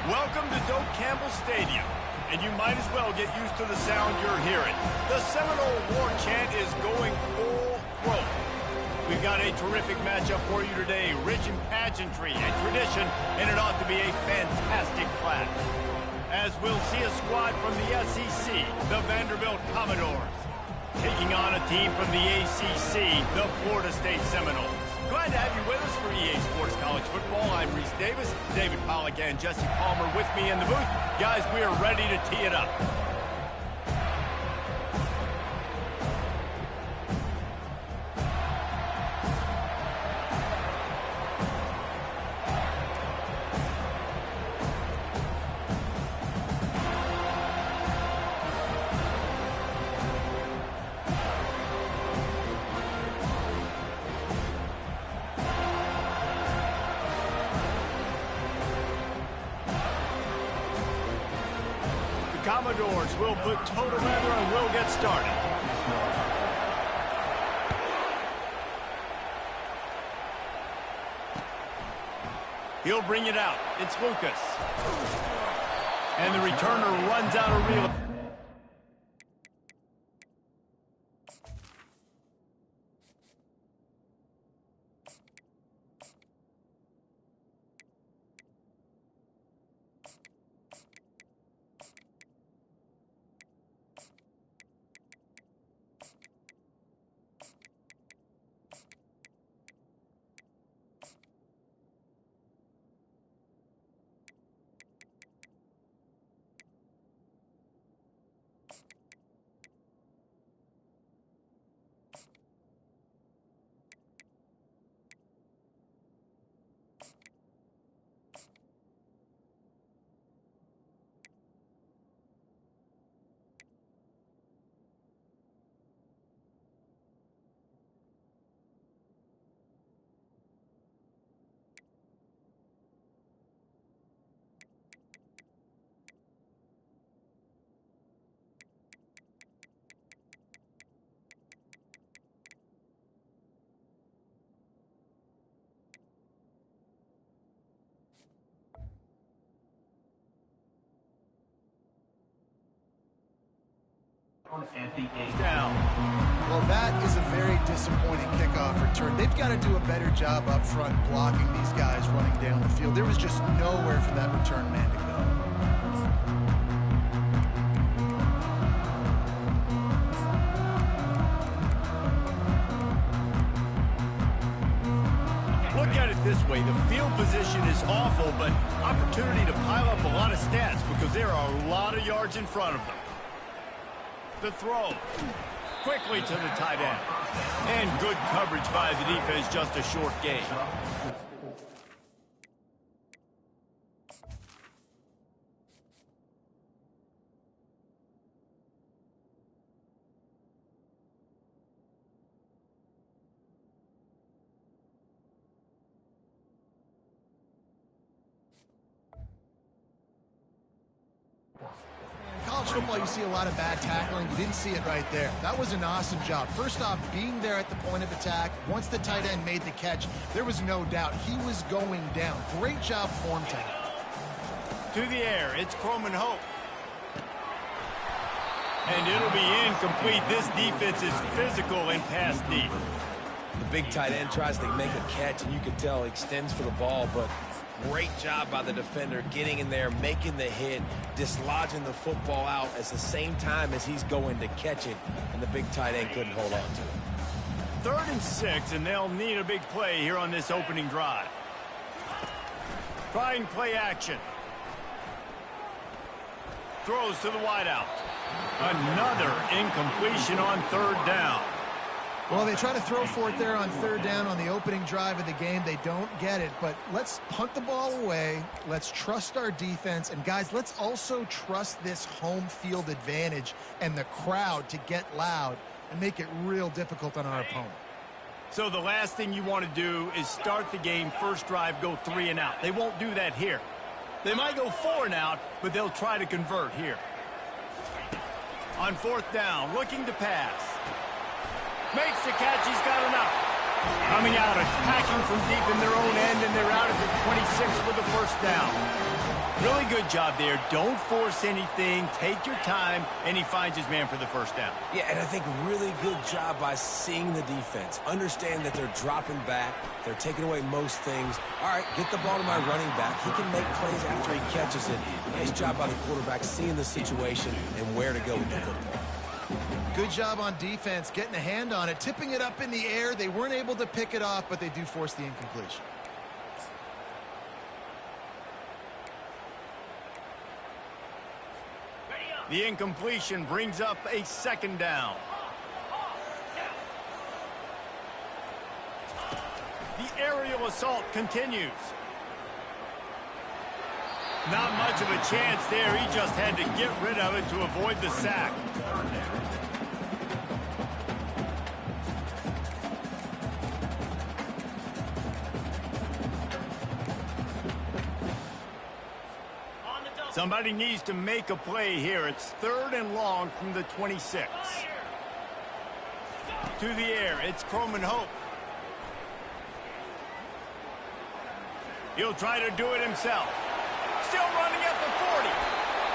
Welcome to Doak Campbell Stadium, and you might as well get used to the sound you're hearing. The Seminole War Chant is going full throat. We've got a terrific matchup for you today, rich in pageantry and tradition, and it ought to be a fantastic clash. As we'll see a squad from the SEC, the Vanderbilt Commodores, taking on a team from the ACC, the Florida State Seminoles. Glad to have you with us for EA Sports College Football. I'm Reese Davis, David Pollack and Jesse Palmer with me in the booth. Guys, we are ready to tee it up. Commodores will put total leather and we'll get started. He'll bring it out. It's Lucas. And the returner runs out of real. Down. Well, that is a very disappointing kickoff return. They've got to do a better job up front blocking these guys running down the field. There was just nowhere for that return man to go. Look at it this way. The field position is awful, but opportunity to pile up a lot of stats because there are a lot of yards in front of them. The throw quickly to the tight end, and good coverage by the defense, just a short gain. Football, you see a lot of bad tackling. You didn't see it right there. That was an awesome job. First off, being there at the point of attack. Once the tight end made the catch, there was no doubt he was going down. Great job form taking. To the air, it's Croman Hope. And it'll be incomplete. This defense is physical and pass deep. The big tight end tries to make a catch, and you can tell he extends for the ball, but great job by the defender getting in there, making the hit, dislodging the football out at the same time as he's going to catch it, and the big tight end couldn't hold on to it. 3rd and 6, and they'll need a big play here on this opening drive. Trying play action. Throws to the wideout. Another incompletion on 3rd down. Well, they try to throw for it there on 3rd down on the opening drive of the game. They don't get it, but let's punt the ball away. Let's trust our defense. And, guys, let's also trust this home field advantage and the crowd to get loud and make it real difficult on our opponent. So the last thing you want to do is start the game, first drive, go 3 and out. They won't do that here. They might go 4 and out, but they'll try to convert here. On 4th down, looking to pass. Makes the catch. He's got enough. Coming out, attacking from deep in their own end, and they're out at the 26 with the first down. Really good job there. Don't force anything. Take your time, and he finds his man for the first down. Yeah, and I think really good job by seeing the defense. Understand that they're dropping back. They're taking away most things. All right, get the ball to my running back. He can make plays after he catches it. Nice job by the quarterback seeing the situation and where to go with the football. Good job on defense, getting a hand on it, tipping it up in the air. They weren't able to pick it off, but they do force the incompletion. The incompletion brings up a second down. The aerial assault continues. Not much of a chance there. He just had to get rid of it to avoid the sack. Somebody needs to make a play here. It's 3rd and long from the 26. To the air, it's Croman Hope. He'll try to do it himself. Still running at the 40.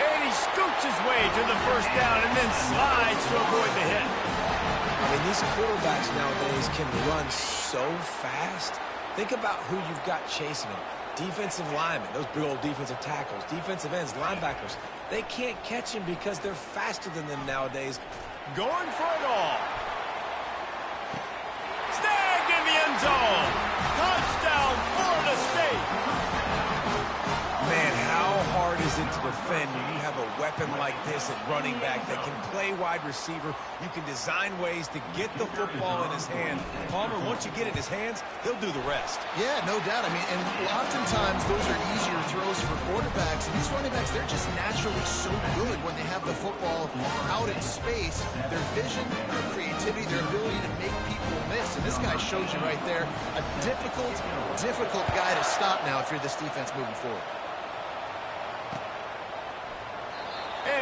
And he scoots his way to the first down and then slides to avoid the hit. I mean, these quarterbacks nowadays can run so fast. Think about who you've got chasing them. Defensive linemen, those big old defensive tackles, defensive ends, linebackers. They can't catch him because they're faster than them nowadays. Going for it all. Snagged in the end zone. Touchdown, Florida State. Man, how hard is it to defend when you have a weapon like this at running back that can play wide receiver? You can design ways to get the football in his hand. Palmer, once you get it in his hands, he'll do the rest. Yeah, no doubt. I mean, and oftentimes those are easier throws for quarterbacks. And these running backs, they're just naturally so good when they have the football out in space. Their vision, their creativity, their ability to make people miss. And this guy shows you right there, a difficult guy to stop now if you're this defense moving forward.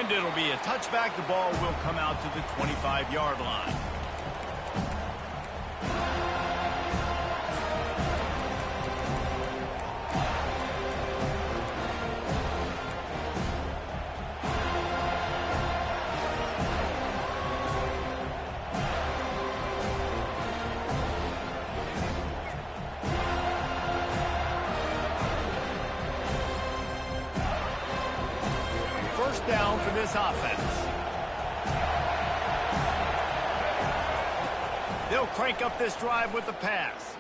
And it'll be a touchback. The ball will come out to the 25-yard line. First down for this offense. They'll crank up this drive with the pass.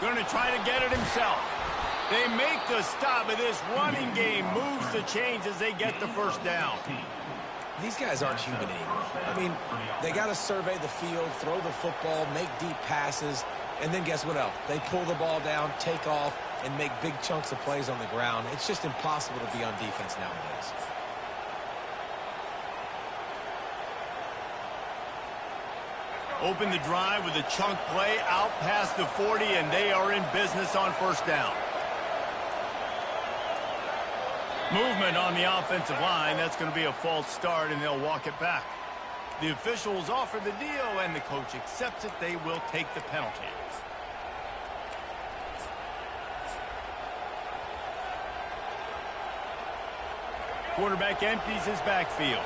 Going to try to get it himself. They make the stop, but this running game moves the chains as they get the first down. These guys aren't human anymore. I mean, they got to survey the field, throw the football, make deep passes, and then guess what else? They pull the ball down, take off, and make big chunks of plays on the ground. It's just impossible to be on defense nowadays. Open the drive with a chunk play out past the 40, and they are in business on first down. Movement on the offensive line. That's going to be a false start, and they'll walk it back. The officials offer the deal, and the coach accepts it. They will take the penalty. Quarterback empties his backfield.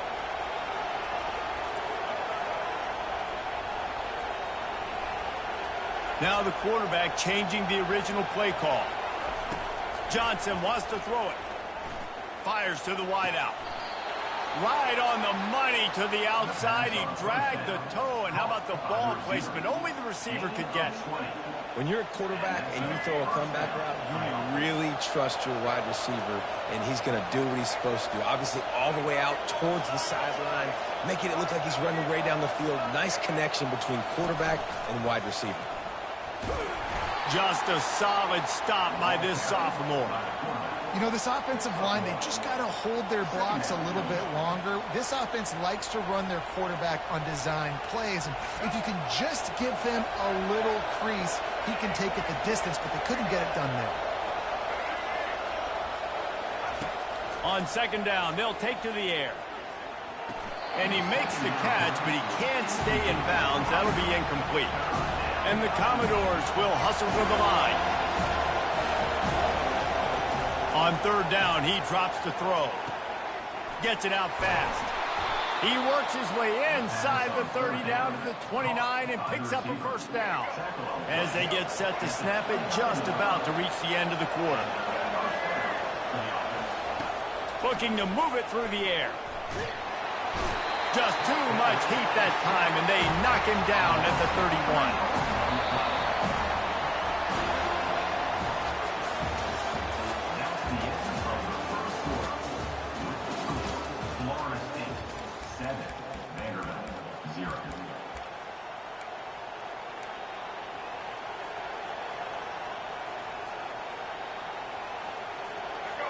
Now the quarterback changing the original play call. Johnson wants to throw it. Fires to the wideout. Right on the money to the outside. He dragged the toe, and how about the ball placement? Only the receiver could get it. When you're a quarterback and you throw a comeback route, you really trust your wide receiver, and he's going to do what he's supposed to do. Obviously, all the way out towards the sideline, making it look like he's running right down the field. Nice connection between quarterback and wide receiver. Just a solid stop by this sophomore. You know, this offensive line, they just got to hold their blocks a little bit longer. This offense likes to run their quarterback on design plays. And if you can just give him a little crease, he can take it the distance, but they couldn't get it done there. On second down, they'll take to the air. And he makes the catch, but he can't stay in bounds. That'll be incomplete. And the Commodores will hustle to the line. On third down, he drops to throw. Gets it out fast. He works his way inside the 30 down to the 29 and picks up a first down. As they get set to snap it, just about to reach the end of the quarter. Looking to move it through the air. Just too much heat that time, and they knock him down at the 31.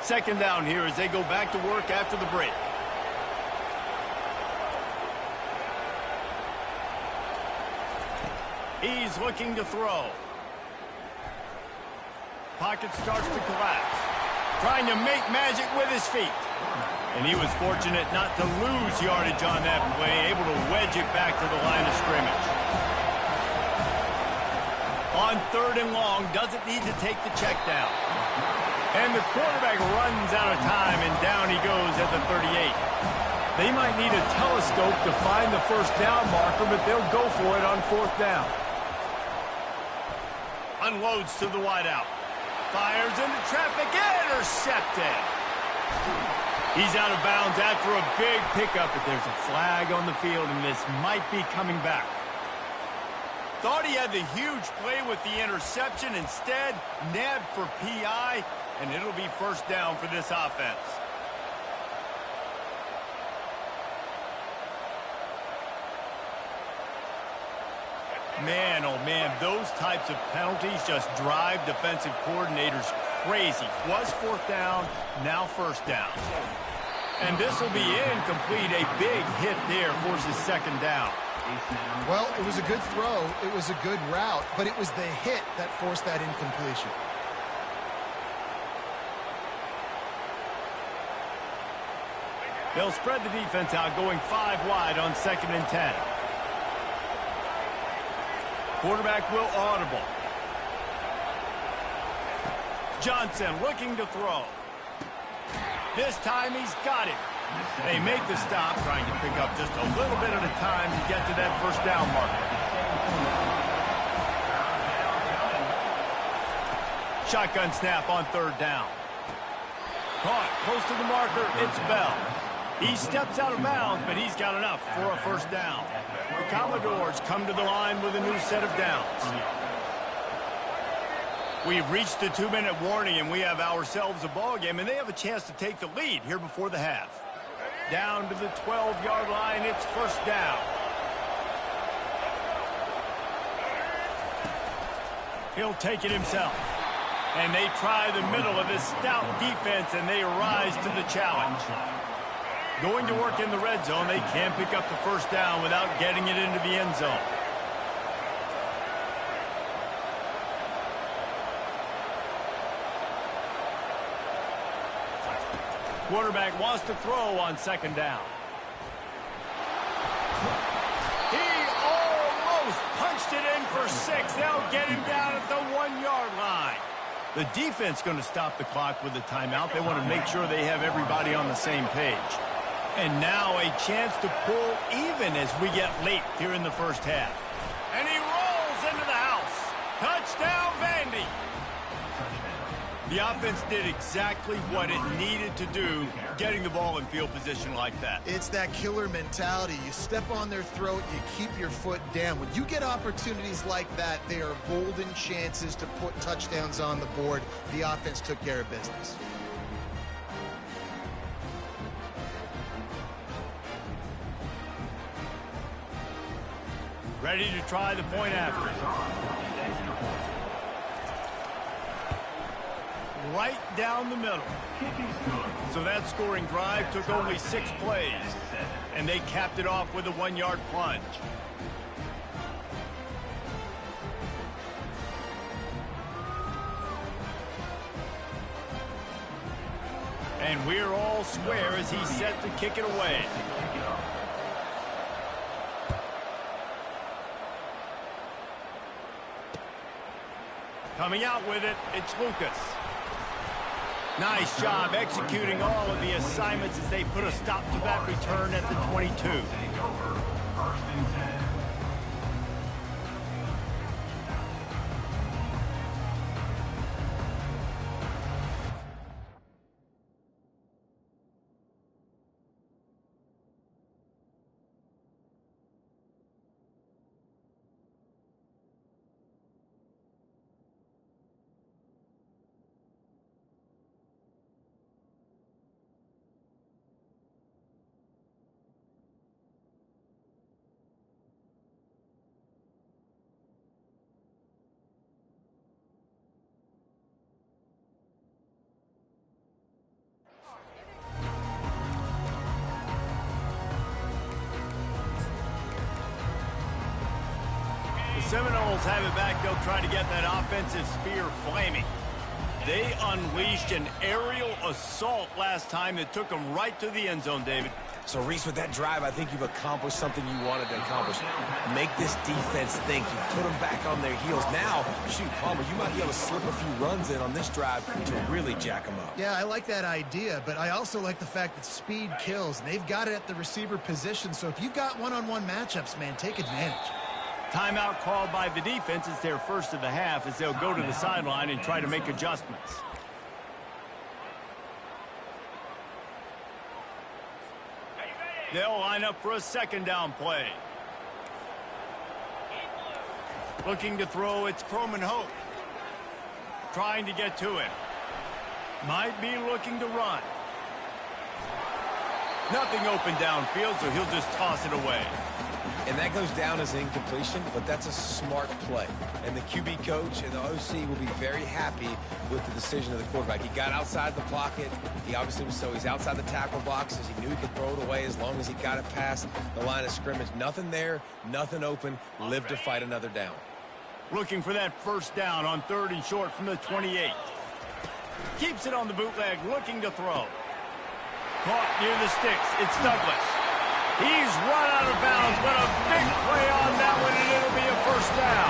Second down here as they go back to work after the break. He's looking to throw. Pocket starts to collapse. Trying to make magic with his feet. And he was fortunate not to lose yardage on that play, able to wedge it back to the line of scrimmage. On third and long, doesn't need to take the check down. And the quarterback runs out of time, and down he goes at the 38. They might need a telescope to find the first down marker, but they'll go for it on fourth down. Unloads to the wideout. Fires into traffic, intercepted. He's out of bounds after a big pickup, but there's a flag on the field, and this might be coming back. Thought he had the huge play with the interception. Instead, nabbed for PI, and it'll be first down for this offense. Man, oh man, those types of penalties just drive defensive coordinators crazy. Was fourth down, now first down. And this will be incomplete. A big hit there forces second down. Well, it was a good throw. It was a good route, but it was the hit that forced that incompletion. They'll spread the defense out, going 5 wide on 2nd and 10. Quarterback will audible. Johnson looking to throw. This time he's got it. They make the stop, trying to pick up just a little bit at a time to get to that first down marker. Shotgun snap on third down. Caught close to the marker, it's Bell. He steps out of bounds, but he's got enough for a first down. The Commodores come to the line with a new set of downs. We've reached the 2-minute warning, and we have ourselves a ball game, and they have a chance to take the lead here before the half. Down to the 12-yard line, it's first down. He'll take it himself. And they try the middle of this stout defense, and they rise to the challenge. Going to work in the red zone, they can't pick up the first down without getting it into the end zone. Quarterback wants to throw on second down. He almost punched it in for 6. They'll get him down at the 1-yard line. The defense going to stop the clock with a timeout. They want to make sure they have everybody on the same page. And now a chance to pull even as we get late here in the first half. And he rolls into the house. Touchdown, Vandy. The offense did exactly what it needed to do, getting the ball in field position like that. It's that killer mentality. You step on their throat, you keep your foot down. When you get opportunities like that, they are golden chances to put touchdowns on the board. The offense took care of business. Ready to try the point after. Right down the middle. So that scoring drive took only 6 plays, and they capped it off with a 1-yard plunge. And we're all square as he's set to kick it away. Coming out with it, it's Lucas. Nice job executing all of the assignments as they put a stop to that return at the 22. Take over. First and 10. Seminoles have it back. They'll try to get that offensive spear flaming. They unleashed an aerial assault last time that took them right to the end zone, David. So, Reese, with that drive, I think you've accomplished something you wanted to accomplish. Make this defense think. You put them back on their heels. Now, shoot, Palmer, you might be able to slip a few runs in on this drive to really jack them up. Yeah, I like that idea, but I also like the fact that speed kills. They've got it at the receiver position, so if you've got one-on-one matchups, man, take advantage. Timeout called by the defense. It's their first of the half as they'll go to the sideline and try to make adjustments. They'll line up for a second down play. Looking to throw, it's Croman Hope. Trying to get to him. Might be looking to run. Nothing open downfield, so he'll just toss it away. And that goes down as an incompletion, but that's a smart play. And the QB coach and the OC will be very happy with the decision of the quarterback. He got outside the pocket. He obviously was he's outside the tackle boxes. He knew he could throw it away as long as he got it past the line of scrimmage. Nothing there, nothing open. Live to fight another down. Looking for that first down on 3rd and short from the 28. Keeps it on the bootleg, looking to throw. Caught near the sticks. It's Douglas. He's run out of bounds, but a big play on that one, and it'll be a first down.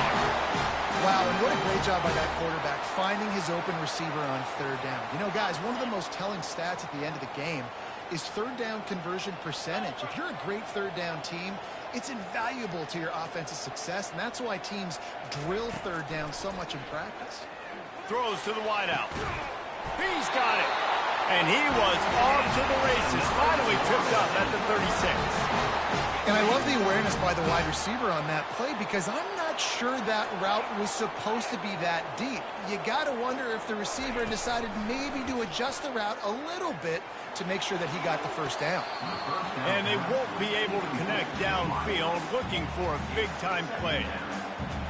Wow, and what a great job by that quarterback, finding his open receiver on 3rd down. You know, guys, one of the most telling stats at the end of the game is 3rd down conversion percentage. If you're a great 3rd down team, it's invaluable to your offensive success, and that's why teams drill 3rd down so much in practice. Throws to the wideout. He's got it. And he was off to the races, finally tripped up at the 36. And I love the awareness by the wide receiver on that play because I'm not sure that route was supposed to be that deep. You got to wonder if the receiver decided maybe to adjust the route a little bit to make sure that he got the first down. And they won't be able to connect downfield, looking for a big-time play.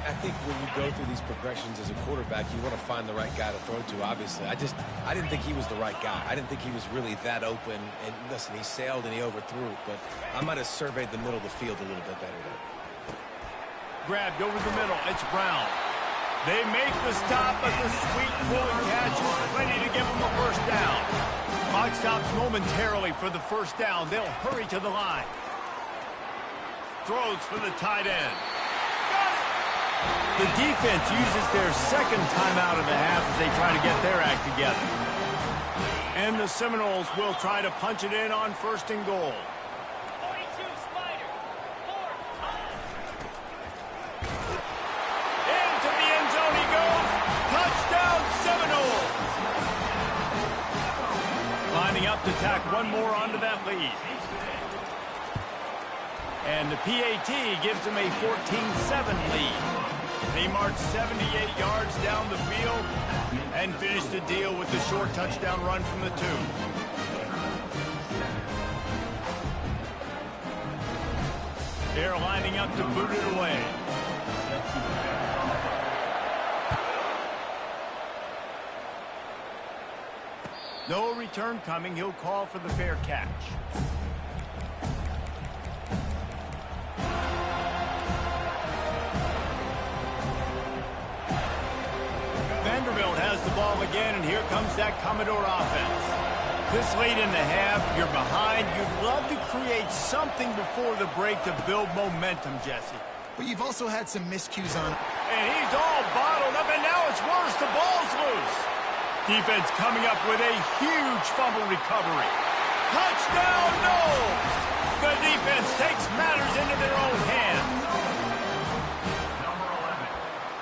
I think when you go through these progressions as a quarterback, you want to find the right guy to throw to, obviously. I didn't think he was the right guy. I didn't think he was really that open. And listen, he sailed and he overthrew it, but I might have surveyed the middle of the field a little bit better there. Grabbed over the middle. It's Brown. They make the stop, but the sweet pulling catch is plenty to give them a first down. Clock stops momentarily for the first down. They'll hurry to the line. Throws for the tight end. The defense uses their second timeout of the half as they try to get their act together. And the Seminoles will try to punch it in on 1st and goal. 42 Spider. 4. Into the end zone he goes. Touchdown Seminoles. Lining up to tack one more onto that lead. And the PAT gives them a 14-7 lead. They marched 78 yards down the field and finished the deal with the short touchdown run from the 2. They're lining up to boot it away. No return coming. He'll call for the fair catch. Vanderbilt has the ball again, and here comes that Commodore offense. This late in the half, you're behind. You'd love to create something before the break to build momentum, Jesse. But you've also had some miscues on. And he's all bottled up, and now it's worse. Defense coming up with a huge fumble recovery. Touchdown, Knowles! The defense takes matters into their own hands. Number 11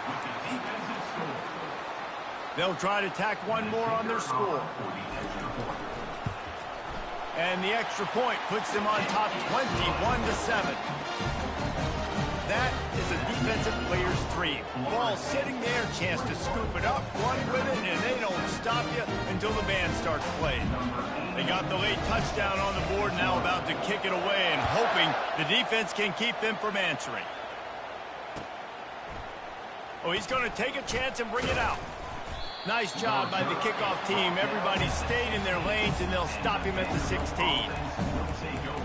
with the defensive score. They'll try to tack one more on their score. For the extra point. And the extra point puts them on top 21-7. That is a defensive player's dream. Ball sitting there, chance to scoop it up, run with it, and they don't stop you until the band starts playing. They got the late touchdown on the board, now about to kick it away and hoping the defense can keep them from answering. Oh, he's going to take a chance and bring it out. Nice job by the kickoff team. Everybody stayed in their lanes, and they'll stop him at the 16. Will take over.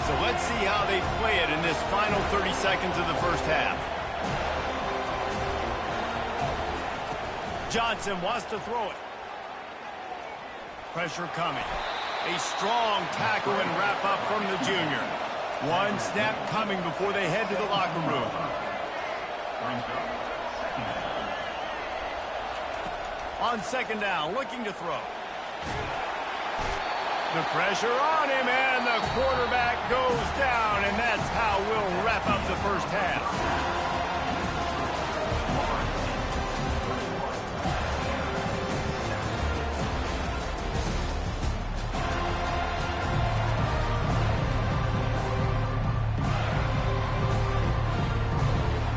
So let's see how they play it in this final 30 seconds of the first half. Johnson wants to throw it. Pressure coming. A strong tackle and wrap up from the junior. One snap coming before they head to the locker room. On second down, looking to throw. The pressure on him, and the quarterback goes down, and that's how we'll wrap up the first half.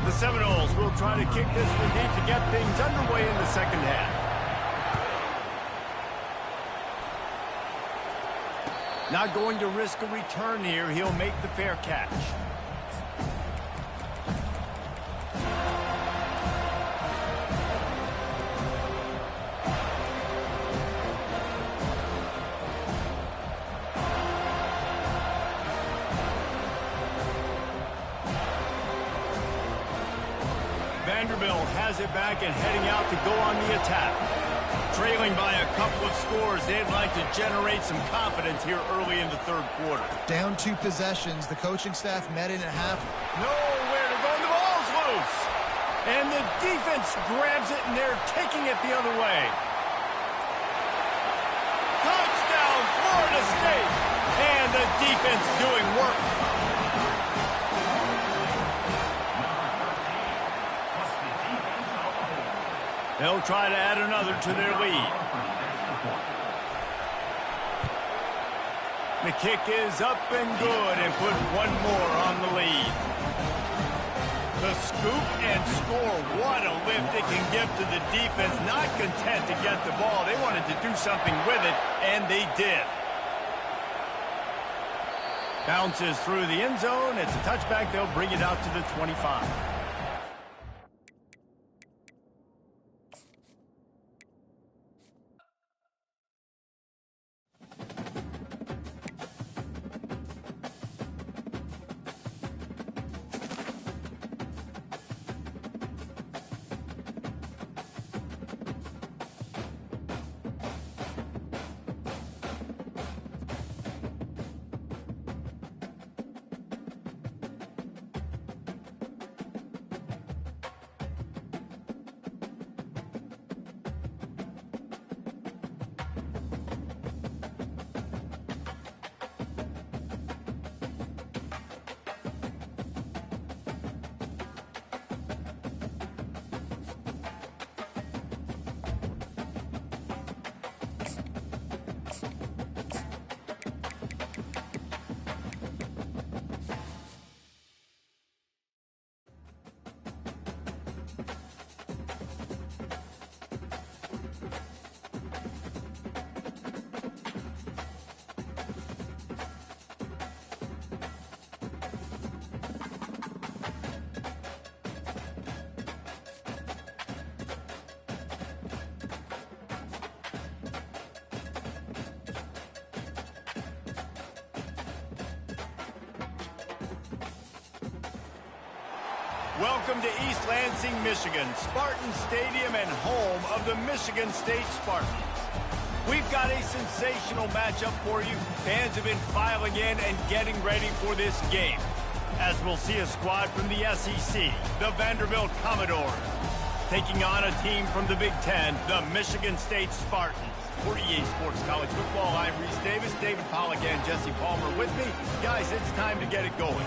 The Seminoles will try to kick this one deep to get things underway in the second half. Not going to risk a return here. He'll make the fair catch. Vanderbilt has it back and heading out to go on the attack. Trailing by a couple of scores, they'd like to generate some confidence here early in the third quarter. Down 2 possessions. The coaching staff met in at half. Nowhere to go. The ball's loose. And the defense grabs it, and they're taking it the other way. Touchdown, Florida State. And the defense doing work. They'll try to add another to their lead. The kick is up and good and put one more on the lead. The scoop and score. What a lift it can give to the defense. Not content to get the ball. They wanted to do something with it, and they did. Bounces through the end zone. It's a touchback. They'll bring it out to the 25. Welcome to East Lansing, Michigan, Spartan Stadium and home of the Michigan State Spartans. We've got a sensational matchup for you. Fans have been filing in and getting ready for this game, as we'll see a squad from the SEC, the Vanderbilt Commodores, taking on a team from the Big Ten, the Michigan State Spartans. For EA Sports College Football, I'm Reese Davis, David Pollack, and Jesse Palmer with me. Guys, it's time to get it going.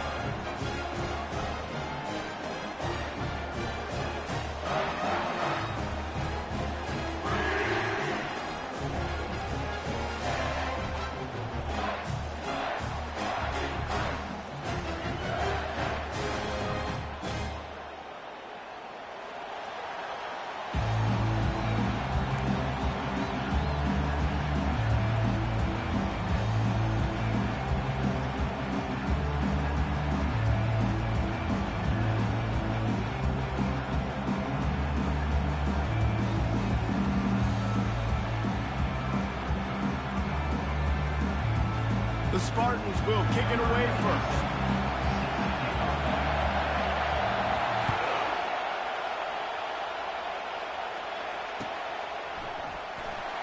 The Spartans will kick it away first.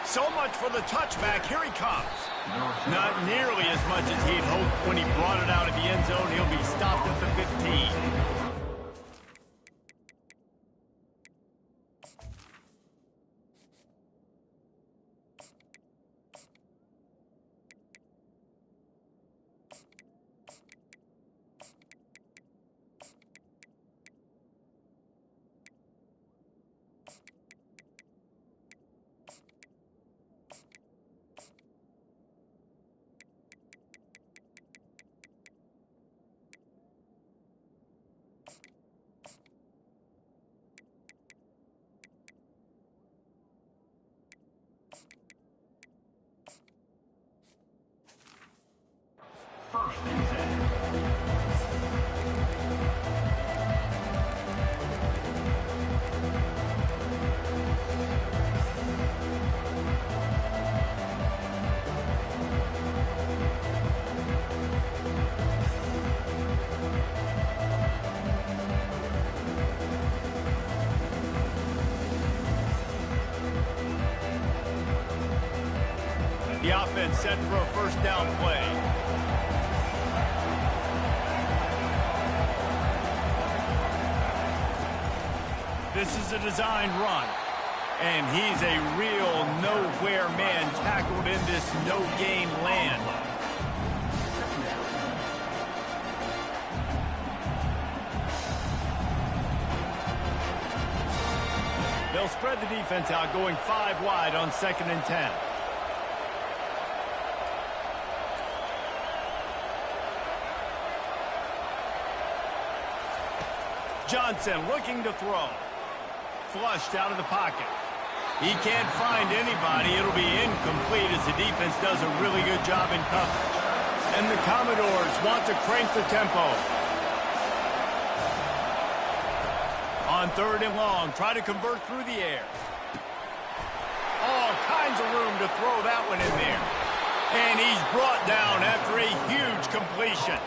So much for the touchback. Here he comes. Not nearly as much as he'd hoped when he brought it out of the end zone. He'll be stopped at the 15. First and 10. The offense set for a first down play. This is a designed run. And he's a real nowhere man tackled in this no-gain land. They'll spread the defense out, going 5 wide on 2nd and 10. Johnson looking to throw. Flushed out of the pocket. He can't find anybody. It'll be incomplete as the defense does a really good job in coverage. And the Commodores want to crank the tempo. On 3rd and long, try to convert through the air. All kinds of room to throw that one in there. And he's brought down after a huge completion.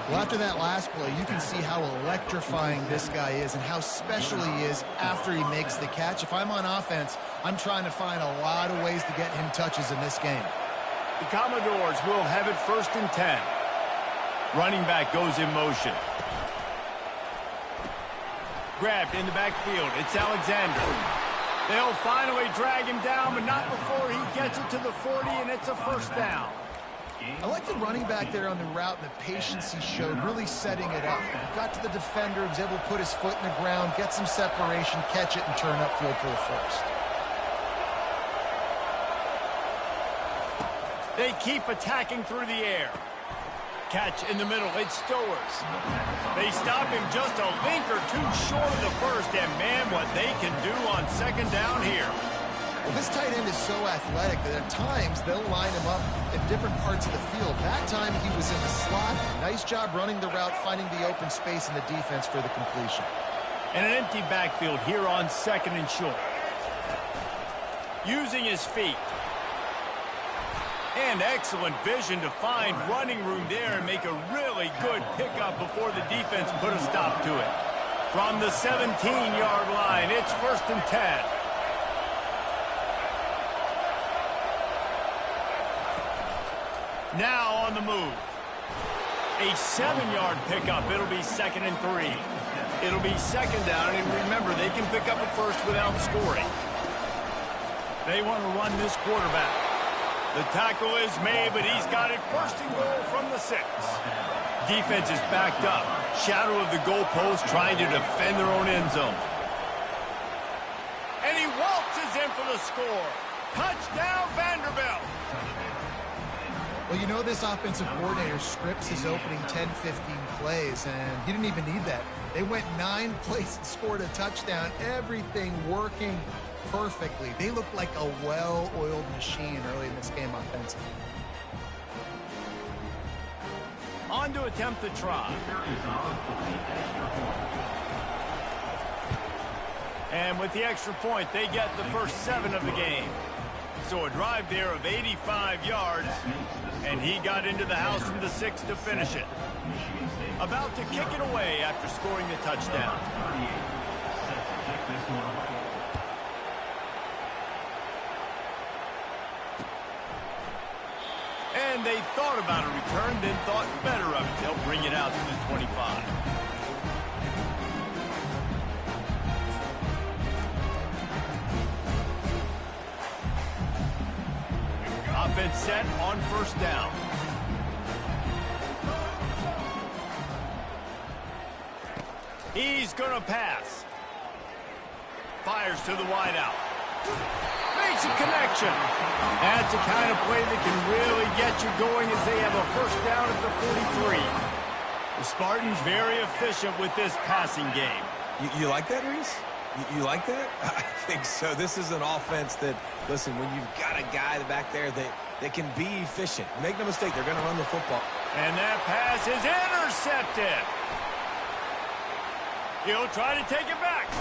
Well, after that last play, you can see how electrifying this guy is and how special he is after he makes the catch. If I'm on offense, I'm trying to find a lot of ways to get him touches in this game. The Commodores will have it 1st and 10. Running back goes in motion. Grabbed in the backfield. It's Alexander. They'll finally drag him down, but not before he gets it to the 40, and it's a first down. I like the running back there on the route and the patience he showed, really setting it up. Got to the defender, was able to put his foot in the ground, get some separation, catch it, and turn upfield for the first. They keep attacking through the air. Catch in the middle, it's Stowers. They stop him just a link or two short of the first, and man, what they can do on 2nd down here. Well, this tight end is so athletic that at times they'll line him up in different parts of the field. That time he was in the slot. Nice job running the route, finding the open space in the defense for the completion. And an empty backfield here on 2nd and short. Using his feet. And excellent vision to find running room there and make a really good pickup before the defense put a stop to it. From the 17-yard line, it's 1st and 10. Now on the move. A 7-yard pickup. It'll be 2nd and 3. It'll be 2nd down, and remember, they can pick up a first without scoring. They want to run this quarterback. The tackle is made, but he's got it 1st and goal from the 6. Defense is backed up. Shadow of the goalpost trying to defend their own end zone. And he waltzes in for the score. Touchdown, Vanderbilt. Well, you know this offensive coordinator scripts his opening 10, 15 plays, and he didn't even need that. They went 9 plays and scored a touchdown. Everything working perfectly. They looked like a well-oiled machine early in this game offensively. On to attempt the try. And with the extra point, they get the first 7 of the game. So a drive there of 85 yards, and he got into the house from the 6 to finish it. About to kick it away after scoring the touchdown. And they thought about a return, then thought better of it. They'll bring it out to the 25. Offense set on 1st down. He's going to pass. Fires to the wideout. Makes a connection. That's the kind of play that can really get you going as they have a 1st down at the 43. The Spartans very efficient with this passing game. You like that, Reese? You like that? I think so. This is an offense that, listen, when you've got a guy back there that can be efficient. Make no mistake, they're going to run the football. And that pass is intercepted. He'll try to take it back.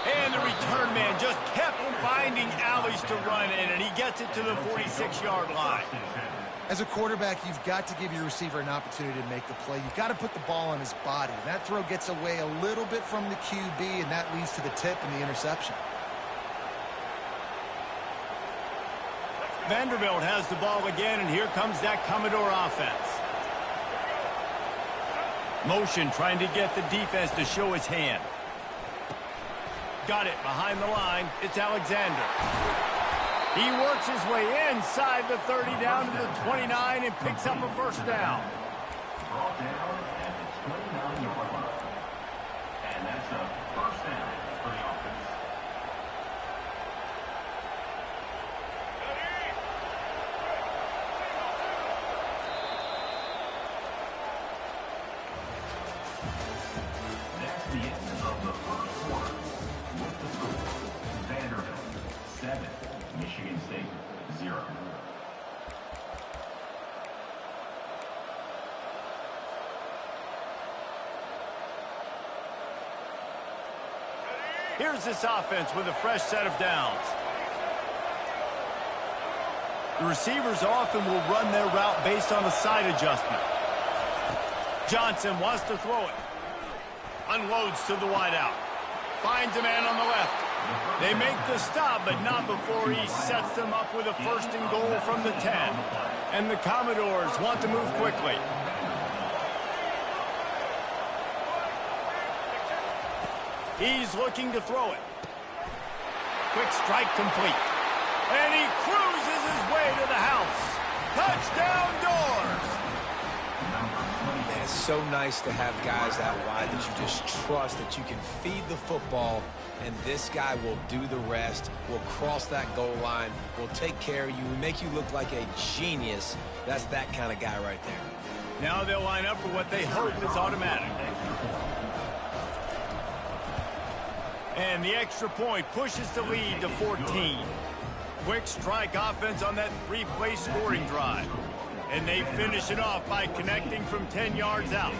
And the return man just kept finding alleys to run in, and he gets it to the 46-yard line. As a quarterback, you've got to give your receiver an opportunity to make the play. You've got to put the ball on his body. And that throw gets away a little bit from the QB, and that leads to the tip and the interception. Vanderbilt has the ball again, and here comes that Commodore offense. Motion trying to get the defense to show his hand. Got it behind the line. It's Alexander. He works his way inside the 30 down to the 29 and picks up a 1st down. Brought down at the 29-yard line. And that's a 1st down for the offense. That's the end of the 1st quarter. With the score, Vanderbilt 7, Michigan State 0. Here's this offense with a fresh set of downs. The receivers often will run their route based on a side adjustment. Johnson wants to throw it. Unloads to the wideout. Finds a man on the left. They make the stop, but not before he sets them up with a 1st and goal from the 10. And the Commodores want to move quickly. He's looking to throw it. Quick strike complete. And he cruises his way to the house. Touchdown Doors! Man, it's so nice to have guys out wide that you just trust that you can feed the football, and this guy will do the rest, will cross that goal line, will take care of you, will make you look like a genius. That's that kind of guy right there. Now they'll line up for what they hope is automatic. And the extra point pushes the lead to 14. Quick strike offense on that 3-play scoring drive. And they finish it off by connecting from 10 yards out.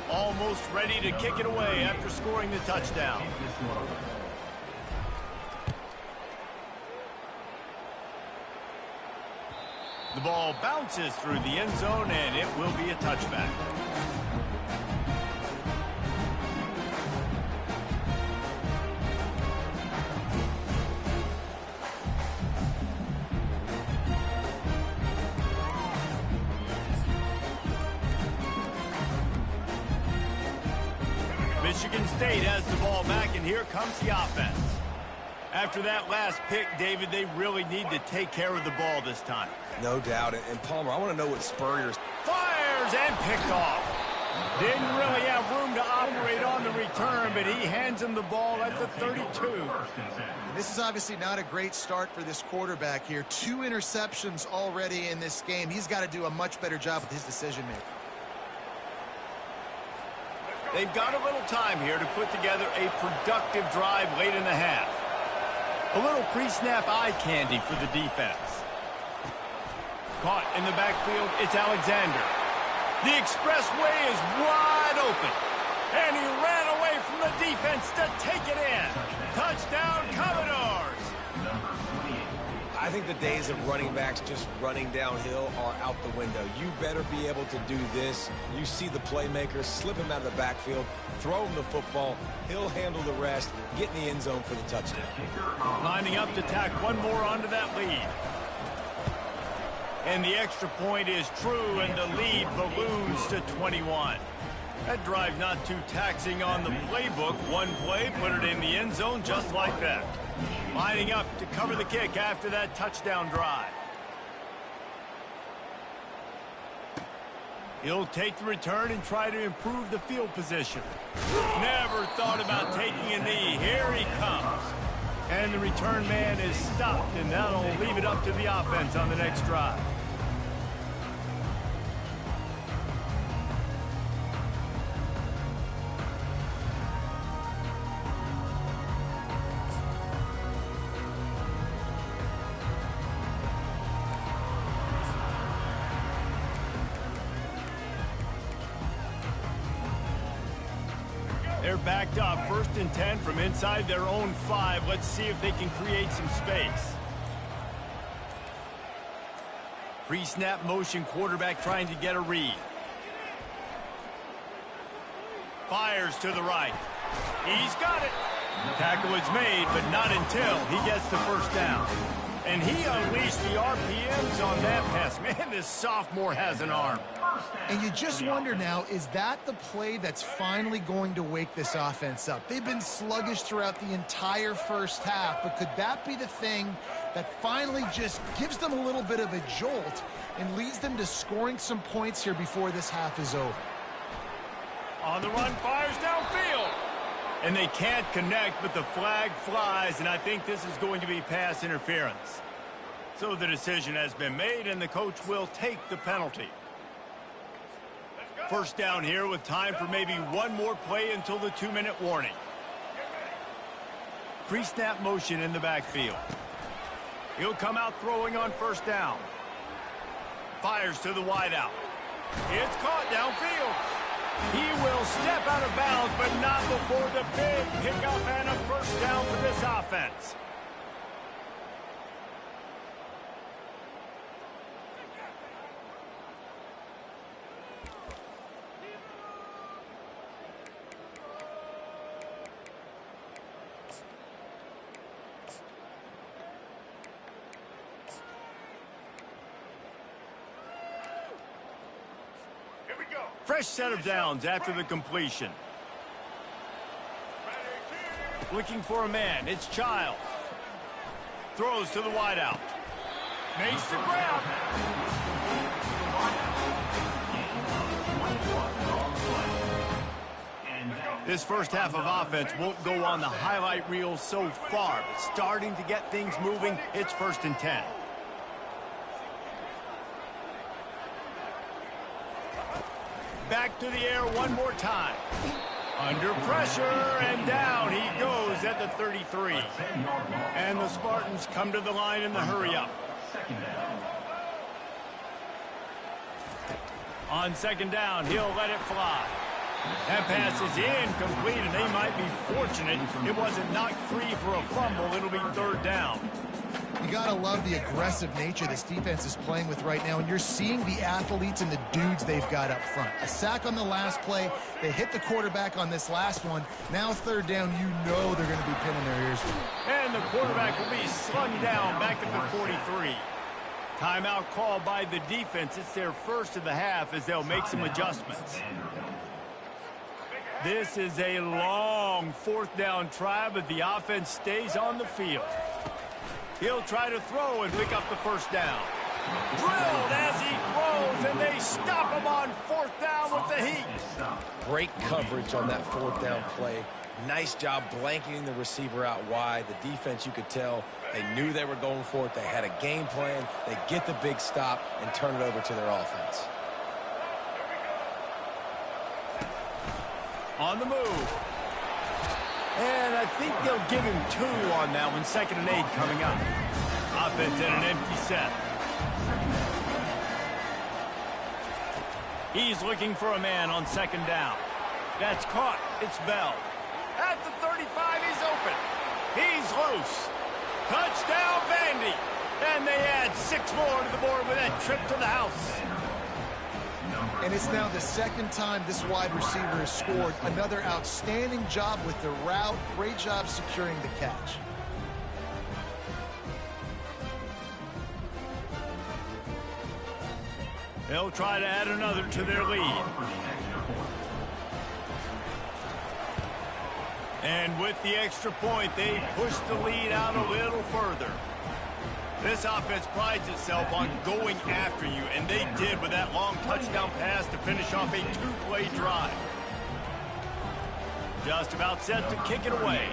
Almost ready to kick it away after scoring the touchdown. The ball bounces through the end zone, and it will be a touchback. Michigan State has the ball back, and here comes the offense. After that last pick, David, they really need to take care of the ball this time. No doubt. And Palmer, I want to know what Spurrier's... Fires and picked off. Didn't really have room to operate on the return, but he hands him the ball at the 32. This is obviously not a great start for this quarterback here. 2 interceptions already in this game. He's got to do a much better job with his decision-making. They've got a little time here to put together a productive drive late in the half. A little pre-snap eye candy for the defense. Caught in the backfield, it's Alexander. The expressway is wide open. And he ran away from the defense to take it in. Touchdown, Commodores! I think the days of running backs just running downhill are out the window. You better be able to do this. You see the playmakers, slip him out of the backfield, throw him the football. He'll handle the rest, get in the end zone for the touchdown. Lining up to tack one more onto that lead. And the extra point is true, and the lead balloons to 21. That drive not too taxing on the playbook. One play, put it in the end zone just like that. Lining up to cover the kick after that touchdown drive. He'll take the return and try to improve the field position. Never thought about taking a knee. Here he comes. And the return man is stopped, and that'll leave it up to the offense on the next drive. They're backed up, 1st and 10 from inside their own 5. Let's see if they can create some space. Pre-snap motion, quarterback trying to get a read. Fires to the right. He's got it. Tackle is made, but not until he gets the first down. And he unleashed the RPMs on that pass. Man, this sophomore has an arm. And you just wonder now, is that the play that's finally going to wake this offense up? They've been sluggish throughout the entire first half, but could that be the thing that finally just gives them a little bit of a jolt and leads them to scoring some points here before this half is over? On the run, fires downfield. And they can't connect, but the flag flies, and I think this is going to be pass interference. So the decision has been made, and the coach will take the penalty. First down here with time for maybe one more play until the 2-minute warning. Pre-snap motion in the backfield. He'll come out throwing on first down. Fires to the wideout. It's caught downfield. He will step out of bounds, but not before the big pickup and a first down for this offense. Fresh set of downs after the completion. Looking for a man. It's Childs. Throws to the wideout. Makes the grab. This first half of offense won't go on the highlight reel so far, but starting to get things moving. It's 1st and 10. Back to the air one more time. Under pressure, and down he goes at the 33. And the Spartans come to the line in the hurry-up. On 2nd down, he'll let it fly. That pass is incomplete, and they might be fortunate it wasn't knocked free for a fumble. It'll be 3rd down. You gotta love the aggressive nature this defense is playing with right now, and you're seeing the athletes and the dudes they've got up front. A sack on the last play, they hit the quarterback on this last one. Now 3rd down, you know they're gonna be pinning their ears. And the quarterback will be slung down back at the 43. Timeout called by the defense. It's their first of the half as they'll make some adjustments. This is a long fourth down try, but the offense stays on the field. He'll try to throw and pick up the first down. Drilled as he throws, and they stop him on fourth down with the heat. Great coverage on that fourth down play. Nice job blanketing the receiver out wide. The defense, you could tell, they knew they were going for it. They had a game plan. They get the big stop and turn it over to their offense. On the move. And I think they'll give him 2 on that one. 2nd and 8 coming up. Offense in an empty set. He's looking for a man on 2nd down. That's caught. It's Bell. At the 35, he's open. He's loose. Touchdown, Vandy. And they add 6 more to the board with that trip to the house. And it's now the 2nd time this wide receiver has scored. Another outstanding job with the route. Great job securing the catch. They'll try to add another to their lead. And with the extra point, they push the lead out a little further. This offense prides itself on going after you, and they did with that long touchdown pass to finish off a 2-play drive. Just about set to kick it away.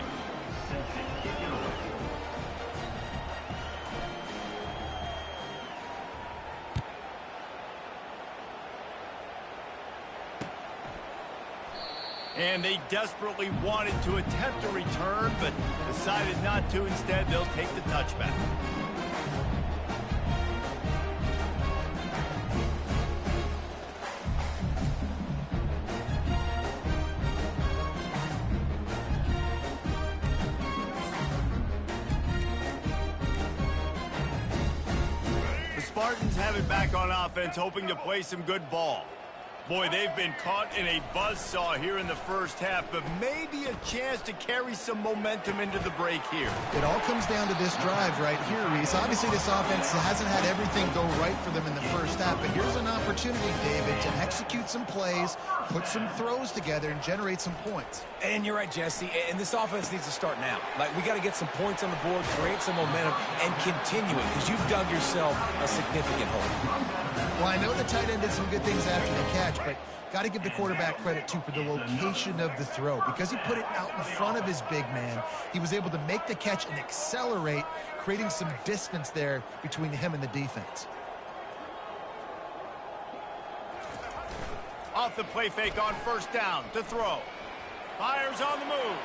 And they desperately wanted to attempt a return, but decided not to. Instead, they'll take the touchback. The Spartans have it back on offense, hoping to play some good ball. Boy, they've been caught in a buzzsaw here in the first half, but maybe a chance to carry some momentum into the break here. It all comes down to this drive right here, Reese. Obviously, this offense hasn't had everything go right for them in the first half, but here's an opportunity, David, to execute some plays, put some throws together, and generate some points. And you're right, Jesse, and this offense needs to start now. Like, we got to get some points on the board, create some momentum, and continue it, because you've dug yourself a significant hole. Well, I know the tight end did some good things after the catch, but got to give the quarterback credit, too, for the location of the throw. Because he put it out in front of his big man, he was able to make the catch and accelerate, creating some distance there between him and the defense. Off the play fake on first down to throw. Fires on the move.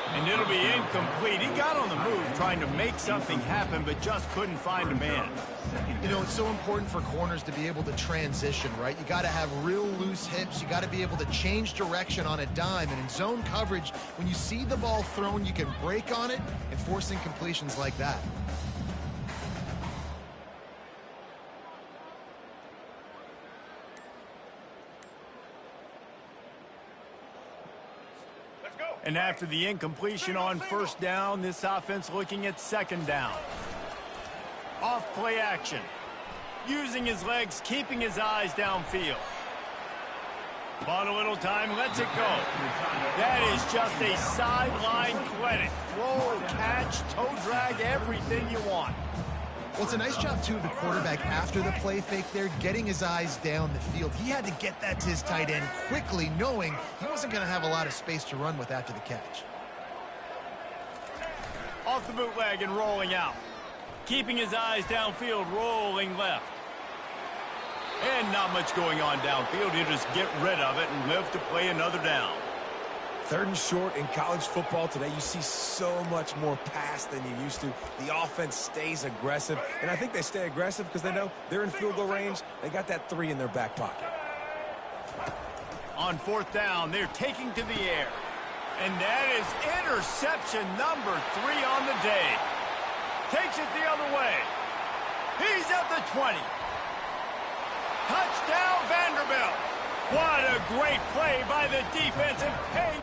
And it'll be incomplete. He got on the move trying to make something happen, but just couldn't find a man. You know, it's so important for corners to be able to transition, right? You got to have real loose hips. You got to be able to change direction on a dime. And in zone coverage, when you see the ball thrown, you can break on it and force incompletions like that. And after the incompletion on first down, this offense looking at 2nd down. Off play action. Using his legs, keeping his eyes downfield. Bought a little time, lets it go. That is just a sideline clinic. Throw, catch, toe drag, everything you want. Well, it's a nice job, too, of the quarterback after the play fake there, getting his eyes down the field. He had to get that to his tight end quickly, knowing he wasn't going to have a lot of space to run with after the catch. Off the bootleg and rolling out. Keeping his eyes downfield, rolling left. And not much going on downfield. He'll just get rid of it and live to play another down. 3rd and short in college football today. You see so much more pass than you used to. The offense stays aggressive, and I think they stay aggressive because they know they're in field goal range. They got that 3 in their back pocket. On 4th down, they're taking to the air. And that is interception number 3 on the day. Takes it the other way. He's at the 20. Touchdown, Vanderbilt. What a great play by the defense and pay.